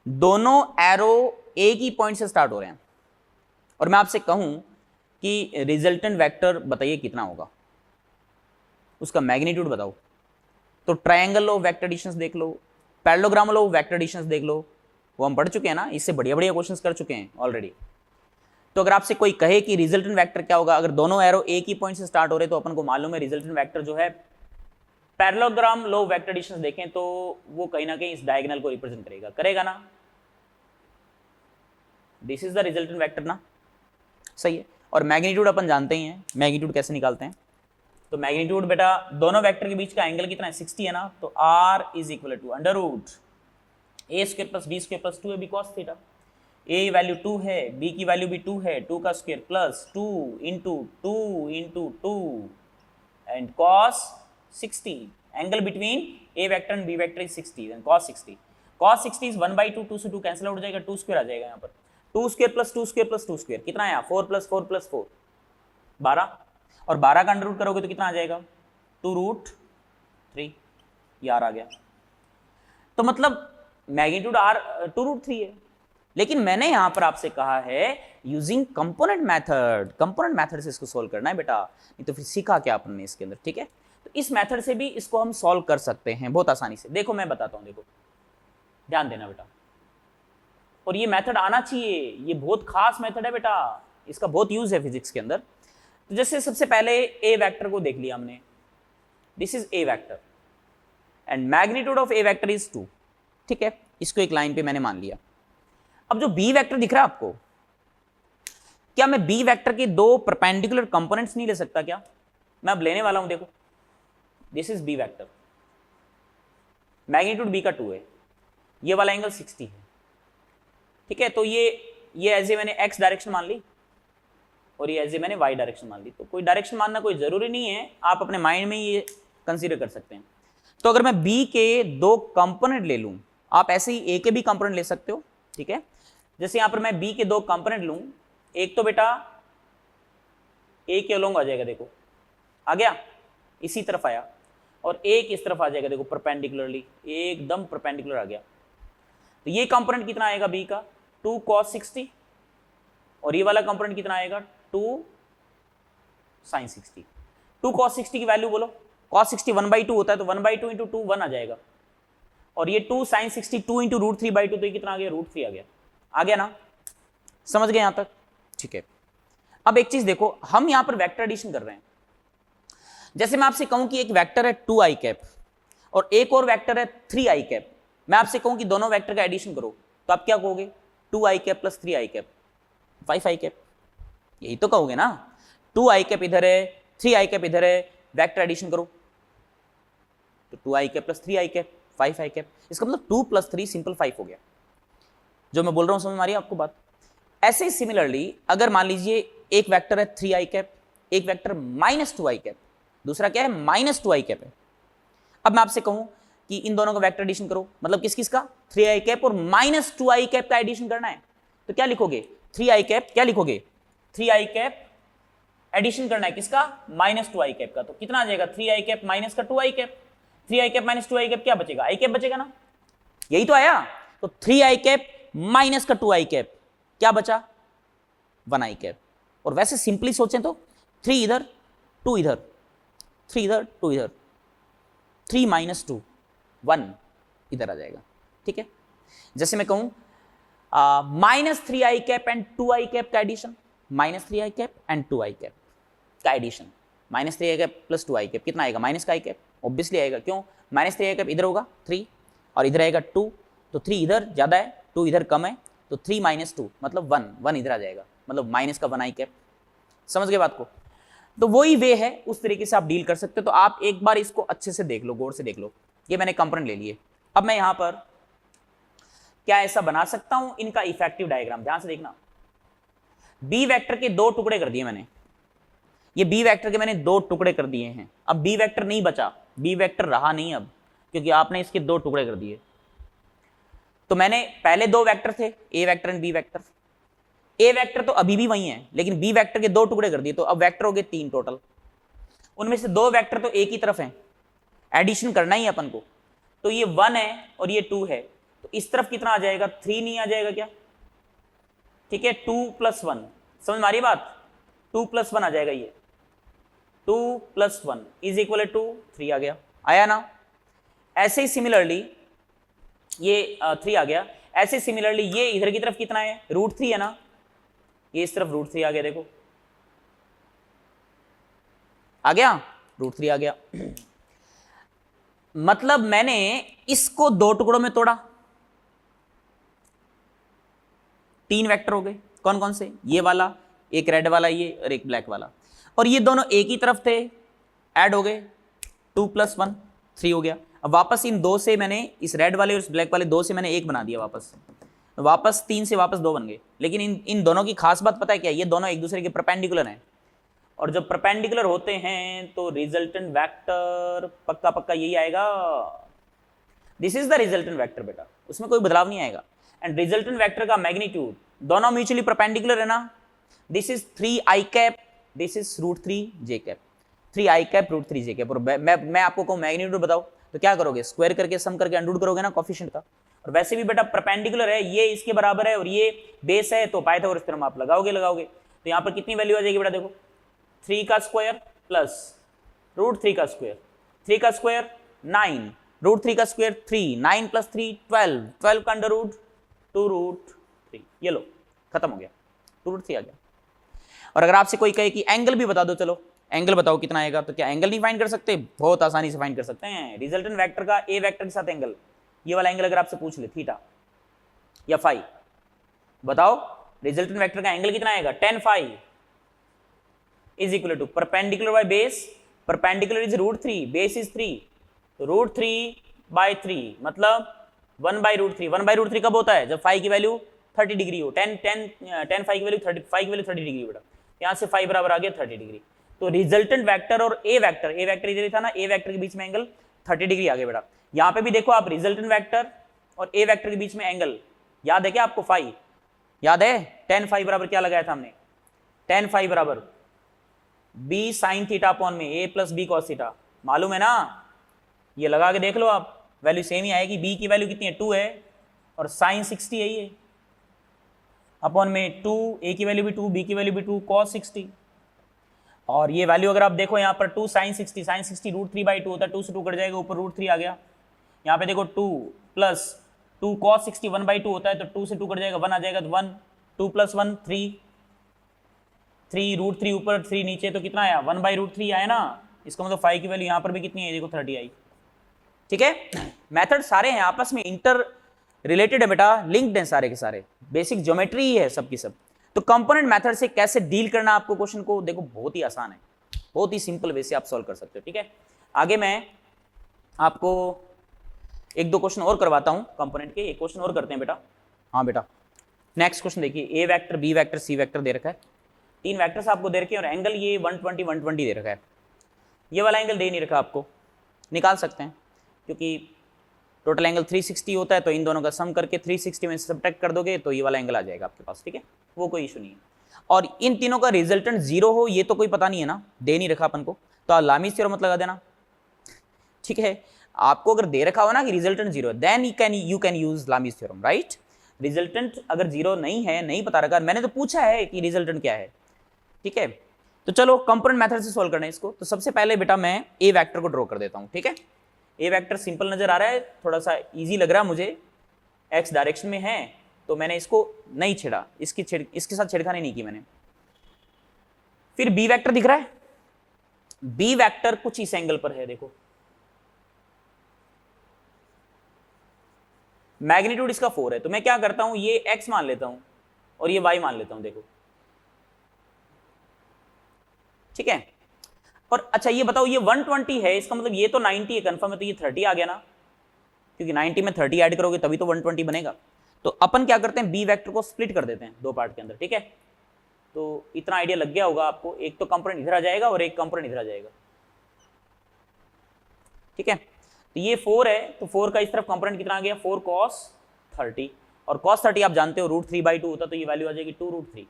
दोनों एरो एक ही पॉइंट से स्टार्ट हो रहे हैं, और मैं आपसे कहूं कि रिजल्टेंट वेक्टर बताइए कितना होगा, उसका मैग्नीट्यूड बताओ, तो ट्रायंगल ऑफ वेक्टर एडिशंस देख लो, पैरेललोग्राम ऑफ वेक्टर एडिशंस देख लो, वो हम पढ़ चुके हैं ना, इससे बढ़िया बढ़िया क्वेश्चंस कर चुके हैं ऑलरेडी। तो अगर आपसे कोई कहे कि रिजल्टेंट वेक्टर क्या होगा, अगर दोनों एरो एक ही पॉइंट से स्टार्ट हो रहे तो अपन को मालूम है रिजल्टेंट वेक्टर जो है parallelogram law of vector additions देखें तो वो कहीं ना कहीं इस डायगोनल को रिप्रेजेंट करेगा ना, this is the resultant vector ना, सही है। और मैग्नीट्यूड अपन जानते ही हैं, मैग्नीट्यूड कैसे निकालते हैं, तो मैग्नीट्यूड बेटा दोनों वेक्टर के बीच का एंगल कितना है 60 है ना, तो r is equal to under root a square plus b square plus 2 है बिकॉस थीटा, a वैल्यू 2 है, b की वैल्यू भी 2 है, 2 का square plus 2 into 2 and cos 60, angle between a vector and b vector is 60 then cos 60, cos 60 is 1/2, 2 से 2 cancel out हो जाएगा, 2 square आ जाएगा यहाँ पर, 2 square plus 2 square plus 2 square कितना आया, 4 प्लस 4 प्लस 4 12, और 12 का अंडर रूट करोगे तो कितना आ जाएगा, 2√3, ये आर आ गया। तो मतलब मैग्नीट्यूड आर 2√3 है। लेकिन मैंने यहां पर आपसे कहा है using component method, component method से इसको सोल्व करना है बेटा, नहीं तो फिर सीखा क्या आपने इसके अंदर, ठीक है। तो इस मेथड से भी इसको हम सॉल्व कर सकते हैं बहुत आसानी से। देखो मैं बताता हूं, देखो ध्यान देना बेटा, और ये मेथड आना चाहिए, ये बहुत खास मेथड है बेटा, इसका बहुत यूज है फिजिक्स के अंदर। तो जैसे सबसे पहले ए वेक्टर को देख लिया हमने, this is A vector and magnitude of A vector is 2, ठीक है, इसको एक लाइन पे मैंने मान लिया। अब जो बी वेक्टर दिख रहा है आपको, क्या मैं बी वेक्टर के दो परपेंडिकुलर कंपोनेंट्स नहीं ले सकता क्या? मैं अब लेने वाला हूं, देखो this is B vector, magnitude B का 2 है, ये वाला एंगल 60 है, ठीक है। तो ये एज ए मैंने एक्स डायरेक्शन मान ली और ये एज ए मैंने वाई डायरेक्शन मान ली। तो कोई डायरेक्शन मानना कोई जरूरी नहीं है, आप अपने माइंड में ये कंसीडर कर सकते हैं। तो अगर मैं बी के दो कंपोनेंट ले लूं, आप ऐसे ही ए के भी कंपोनेंट ले सकते हो, ठीक है। जैसे यहां पर मैं बी के दो कंपोनेंट लूं, एक तो बेटा ए के अलोंग आ जाएगा, देखो आ गया, इसी तरफ आया, और एक इस तरफ आ जाएगा, देखो परपेंडिकुलरली, एकदम परपेंडिकुलर आ गया। तो ये कंपोनेंट कितना आएगा बी का, 2 cos 60, और ये वाला कंपोनेंट कितना आएगा, 2 sin 60। 2 cos 60 की वैल्यू बोलो, cos 60 1/2 होता है, तो 1/2 इंटू 2 1 आ जाएगा, और ये 2 sin 60 2 इंटू √3/2, तो ये कितना आ गया, √3 आ गया ना, समझ गए यहां तक, ठीक है। अब एक चीज देखो, हम यहां पर वेक्टर एडिशन कर रहे हैं। जैसे मैं आपसे कहूं कि एक वेक्टर है 2i कैप और एक और वेक्टर है 3i कैप, मैं आपसे कहूं कि दोनों वेक्टर का एडिशन करो, तो आप क्या कहोगे, 2i cap plus 3i cap 5i cap, यही तो कहोगे ना। 2i कैप इधर है, 3i कैप इधर है, वेक्टर एडिशन करो, तो 2i cap plus 3i cap 5i cap, इसका मतलब 2 + 3 सिंपल 5 हो गया। जो मैं बोल रहा हूं समझ में आ रही है आपको बात? ऐसे ही सिमिलरली अगर मान लीजिए एक वेक्टर है 3i कैप, एक वेक्टर -2i कैप, दूसरा क्या है -2i कैप है। अब मैं आपसे कहूं कि इन दोनों का वेक्टर एडिशन करो, मतलब किस किस का, 3i कैप और -2i कैप का एडिशन करना है, तो क्या लिखोगे, 3i कैप, क्या लिखोगे, 3i कैप एडिशन करना है किसका, -2i कैप का, तो कितना आ जाएगा, 3i कैप माइनस का 2i cap, 3i cap -2i cap क्या बचेगा, i कैप बचेगा ना, यही तो आया। तो 3i कैप माइनस का 2i कैप क्या बचा, 1i कैप। और वैसे सिंपली सोचें तो 3 इधर 2 इधर, 3 इधर 2 इधर, 3 - 2 1 इधर आ जाएगा, ठीक है। जैसे मैं कहूं -3i cap and 2i cap का addition, -3i cap and 2i cap का addition, -3i cap plus 2i cap कितना आएगा, माइनस का i कैप, ऑब्वियसली आएगा, क्यों, -3i कैप इधर होगा 3 और इधर आएगा 2, तो 3 इधर ज्यादा है 2 इधर कम है, तो 3 - 2 मतलब 1 इधर आ जाएगा, मतलब माइनस का 1i कैप। समझ गए बात को? तो वही वे है, उस तरीके से आप डील कर सकते हो। तो आप एक बार इसको अच्छे से देख लो, गौर से देख लो, ये मैंने कंपोनेंट ले लिए। अब मैं यहां पर क्या ऐसा बना सकता हूं इनका इफेक्टिव डायग्राम, ध्यान से देखना। बी वेक्टर के 2 टुकड़े कर दिए मैंने, ये बी वेक्टर के मैंने 2 टुकड़े कर दिए हैं। अब बी वेक्टर नहीं बचा, बी वेक्टर रहा नहीं अब, क्योंकि आपने इसके 2 टुकड़े कर दिए। तो मैंने पहले 2 वेक्टर थे, A vector and B vector, A vector तो अभी भी वही है, लेकिन बी वेक्टर के 2 टुकड़े कर दिए, तो अब वेक्टर हो गए 3 टोटल। उनमें से 2 वेक्टर तो एक ही तरफ हैं, एडिशन करना ही अपन को, तो ये 1 है और ये 2 है, तो इस तरफ कितना आ जाएगा, 3 नहीं आ जाएगा क्या, ठीक है, 2 + 1, समझ में आ रही बात, 2 + 1 आ जाएगा, ये 2 + 1 = 3 आ गया, आया ना। ऐसे ही सिमिलरली ये 3 आ गया, ऐसे सिमिलरली ये इधर की तरफ कितना है, √3 है ना, ये इस तरफ √3 आ गया, देखो आ गया, √3 आ गया। मतलब मैंने इसको 2 टुकड़ों में तोड़ा, 3 वेक्टर हो गए, कौन कौन से, ये वाला, एक रेड वाला ये, और एक ब्लैक वाला, और ये दोनों एक ही तरफ थे, ऐड हो गए, 2 + 1 3 हो गया। अब वापस इन 2 से मैंने, इस रेड वाले और इस ब्लैक वाले 2 से मैंने 1 बना दिया, वापस 3 से वापस 2 बन गए। लेकिन इन दोनों की खास बात पता है क्या, ये दोनों एक दूसरे के परपेंडिकुलर हैं, और जब परपेंडिकुलर होते हैं तो रिजल्टेंट वेक्टर पक्का पक्का यही आएगा। This is the resultant vector बेटा, उसमें कोई बदलाव नहीं आएगा। एंड रिजल्टेंट वेक्टर का मैग्नीट्यूड दोनों म्यूचुअली परपेंडिकुलर है ना, this is 3i cap, this is √3j cap, 3i cap √3j cap. और मैं आपको कहूं मैग्नीट्यूड बताओ तो क्या करोगे, स्क्वायर करके सम करके अंडर करोगे ना कोफिशिएंट का। और वैसे भी बेटा परपेंडिकुलर है, ये इसके बराबर है और ये बेस है, तो पाइथागोरस थ्योरम आप लगाओगे। तो यहां पर कितनी वैल्यू आ जाएगी बेटा, देखो 3 का स्क्वायर प्लस √3 का स्क्वायर, 3 का स्क्वायर 9, √3 का स्क्वायर 3, 9 प्लस 3 12, 12 का अंडर रूट 2√3, ये लो खत्म हो गया, 2√3 आ गया। और अगर आपसे कोई कहे कि एंगल भी बता दो, चलो एंगल बताओ कितना आएगा, तो क्या एंगल नहीं फाइंड कर सकते? बहुत आसानी से फाइंड कर सकते हैं। रिजल्टेंट वेक्टर का ए वेक्टर के साथ एंगल, ये वाला एंगल अगर आपसे पूछ ले थीटा या फाई, बताओ रिजल्टेंट वेक्टर का एंगल कितना आएगा, tan phi is equal to perpendicular by base, perpendicular is √3, base is 3, तो √3/3 मतलब 1/√3। 1/√3 कब होता है, जब फाई की वैल्यू 30 डिग्री हो, tan फाई की वैल्यू 30 डिग्री बेटा, यहां से फाई बराबर आ गया 30 डिग्री। तो रिजल्टेंट वेक्टर और ए वेक्टर इधर था ना, ए वेक्टर के बीच में एंगल 30 डिग्री आ गया बेटा। यहां पे भी देखो आप, रिजल्टेंट वेक्टर और ए वेक्टर के बीच में एंगल याद है क्या आपको, फाई याद है, tan फाई बराबर क्या लगाया था हमने, tan फाई बराबर b sin थीटा अपॉन में a plus B cos theta, मालूम है ना, ये लगा के देख लो आप, वैल्यू सेम ही आएगी। b की वैल्यू कितनी है, 2 है, और sin 60 है ये, अपॉन में 2, a की वैल्यू भी 2, b की वैल्यू भी 2, cos 60। और ये वैल्यू अगर आप देखो यहाँ पर 2 sin 60, sin 60 √3/2 होता है, 2 से 2 कट जाएगा, ऊपर √3 आ गया। यहाँ पे देखो 2 प्लस 2 cos 60 1/2 होता है, तो 2 से 2 कट जाएगा, 1 आ जाएगा, तो 1, 2 + 1 3, 3 √3 ऊपर 3 नीचे, तो कितना आया 1/√3 आया ना। इसका मतलब फाई की वैल्यू यहाँ पर भी कितनी है, देखो 30 आई। ठीक है, मेथड सारे हैं आपस में इंटर रिलेटेड है बेटा, लिंक्ड हैं सारे के सारे, बेसिक ज्योमेट्री ही है सब की सब। तो कंपोनेंट मेथड से कैसे डील करना आपको क्वेश्चन को, देखो बहुत ही आसान है, बहुत ही सिंपल वे से आप सॉल्व कर सकते हो। ठीक है, आगे मैं आपको 1-2 क्वेश्चन और करवाता हूं कंपोनेंट के, एक क्वेश्चन और करते हैं बेटा। हाँ बेटा, नेक्स्ट क्वेश्चन देखिए, ए vector, B vector, C vector दे रखा है, 3 वेक्टर्स आपको दे रखे हैं, और एंगल ये 120 120 दे रखा है। ये वाला एंगल दे नहीं रखा, आपको निकाल सकते हैं, क्योंकि टोटल एंगल 360 होता है, तो इन दोनों का सम करके 360 में सब्ट्रैक्ट कर दोगे तो ये वाला एंगल आ जाएगा आपके पास। ठीक है, वो कोई इशू नहीं है। और इन तीनों का रिजल्टेंट 0 हो, ये तो कोई पता नहीं है ना, दे नहीं रखा अपन को, तो लामीज थ्योरम मत लगा देना। ठीक है, आपको अगर दे रखा हो ना कि रिजल्टेंट 0 है, then you can use Lami's theorem, right. Resultant अगर 0 नहीं है, नहीं पता रखा, मैंने तो पूछा है कि रिजल्टेंट क्या है। ठीक है, तो चलो कंपोनेंट मेथड से सोल्व करना है इसको। तो सबसे पहले बेटा मैं ए वेक्टर को ड्रॉ कर देता हूं। ठीक है, ए वेक्टर सिंपल नजर आ रहा है, थोड़ा सा इजी लग रहा है मुझे, एक्स डायरेक्शन में है, तो मैंने इसको नहीं छेड़ा, इसके साथ छेड़खानी नहीं की मैंने। फिर बी वेक्टर दिख रहा है, बी वेक्टर कुछ इस एंगल पर है, देखो मैग्नीट्यूड इसका 4 है, तो मैं क्या करता हूं, ये x मान लेता हूं और ये y मान लेता हूं, देखो। ठीक है, और अच्छा ये बताओ, ये 120 है, इसका मतलब ये तो 90 है कंफर्म है, तो ये 30 आ गया ना, क्योंकि 90 में 30 ऐड करोगे तभी तो 120 बनेगा। तो अपन क्या करते हैं, बी वेक्टर को स्प्लिट कर देते हैं 2 पार्ट के अंदर। ठीक है, तो इतना आइडिया लग गया होगा आपको, एक तो कंपोनेंट इधर आ जाएगा और एक कंपोनेंट इधर आ जाएगा। ठीक है, तो ये 4 है, तो 4 का इस तरफ कंपोनेंट कितना आ गया, 4 cos 30, और cos 30 आप जानते हो √3/2 होता, तो ये वैल्यू आ जाएगी 2√3।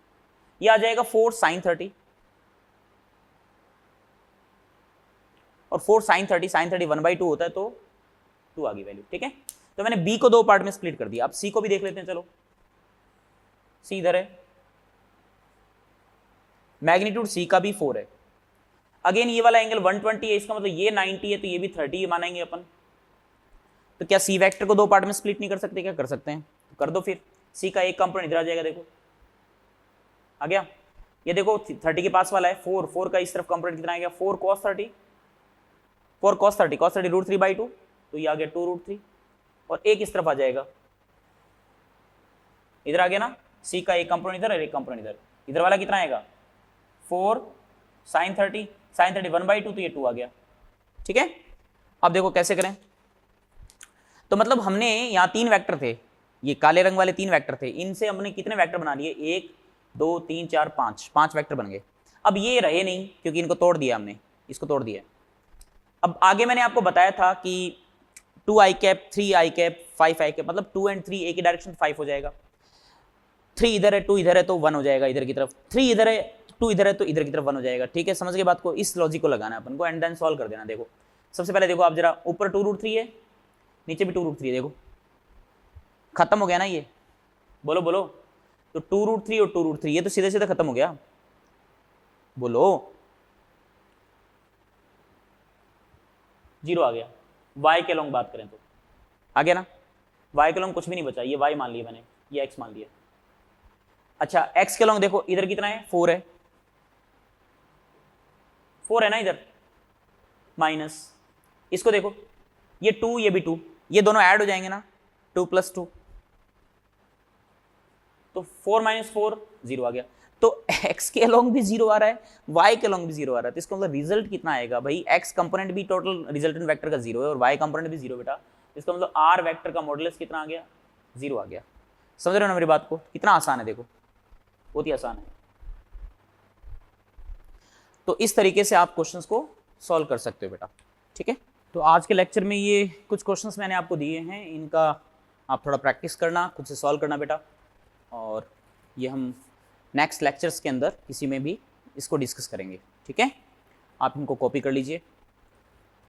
ये आ जाएगा 4 sin 30, और 4 sin 30 1/2 होता है, तो 2 आ गई वैल्यू। ठीक है, तो मैंने b को 2 पार्ट में स्प्लिट कर दिया। अब c को भी देख लेते हैं, चलो c इधर है, मैग्नीट्यूड c का भी 4 है, अगेन ये वाला एंगल 120 है, इसका मतलब ये 90 है, तो ये भी 30 मानेंगे अपन। तो क्या सी वेक्टर को 2 पार्ट में स्प्लिट नहीं कर सकते, क्या कर सकते हैं, तो कर दो फिर। सी का एक कंपोनेंट इधर आ जाएगा, देखो आ गया, ये देखो 30 के पास वाला है 4 का इस तरफ कंपोनेंट कितना आ गया, 4 cos 30 √3/2, तो ये आ गया 2√3, और एक इस तरफ आ जाएगा, इधर आ गया ना, सी का एक कंपोनेंट इधर और एक कंपोनेंट इधर, इधर वाला कितना आएगा 4 sin 30 1/2, तो ये 2 आ गया। ठीक है, अब देखो कैसे करें। तो मतलब हमने यहाँ 3 वेक्टर थे, ये काले रंग वाले 3 वेक्टर थे, इनसे हमने कितने वेक्टर बना लिए, 1 2 3 4 5 वेक्टर बन गए। अब ये रहे नहीं, क्योंकि इनको तोड़ दिया हमने, इसको तोड़ दिया। अब आगे मैंने आपको बताया था कि 2 i cap 3 i cap 5 i cap, मतलब 2 and 3 एक ही डायरेक्शन 5 हो जाएगा, 3 इधर है 2 इधर है तो 1 हो जाएगा इधर की तरफ, 3 इधर है 2 इधर है तो इधर की तरफ 1 हो जाएगा। ठीक है, समझ गए बात को, इस लॉजिक को लगाना है अपन को एंड देन सॉल्व कर देना। देखो सबसे पहले देखो आप जरा, ऊपर 2√3 है, नीचे भी 2√3 है, देखो खत्म हो गया ना ये, बोलो बोलो, तो 2√3 और 2√3 ये तो सीधे सीधे खत्म हो गया, बोलो 0 आ गया। y के लॉन्ग बात करें तो आ गया ना, y के लॉन्ग कुछ भी नहीं बचा, ये y मान लिया मैंने, ये x मान लिया। अच्छा x के लॉन्ग देखो इधर कितना है, 4 है, 4 है ना इधर, माइनस इसको देखो ये 2 ये भी 2, ये दोनों ऐड हो जाएंगे ना, 2 + 2 तो 4 - 4 0 आ गया। तो x के अलोंग भी 0 आ रहा है, y के अलोंग भी 0 आ रहा है, तो इसका मतलब रिजल्ट कितना आएगा भाई, x कंपोनेंट भी टोटल रिजल्टेंट वेक्टर का 0 है और y कंपोनेंट भी 0 बेटा, इसका मतलब r वेक्टर का मॉडुलस कितना आ गया, 0 आ गया। समझ रहे हो ना मेरी बात को, कितना आसान है, देखो बहुत ही आसान है। तो इस तरीके से आप क्वेश्चंस को सॉल्व कर सकते हो बेटा। ठीक है, तो आज के लेक्चर में ये कुछ क्वेश्चंस मैंने आपको दिए हैं, इनका आप थोड़ा प्रैक्टिस करना, खुद से सॉल्व करना बेटा, और ये हम नेक्स्ट लेक्चर्स के अंदर किसी में भी इसको डिस्कस करेंगे। ठीक है, आप इनको कॉपी कर लीजिए।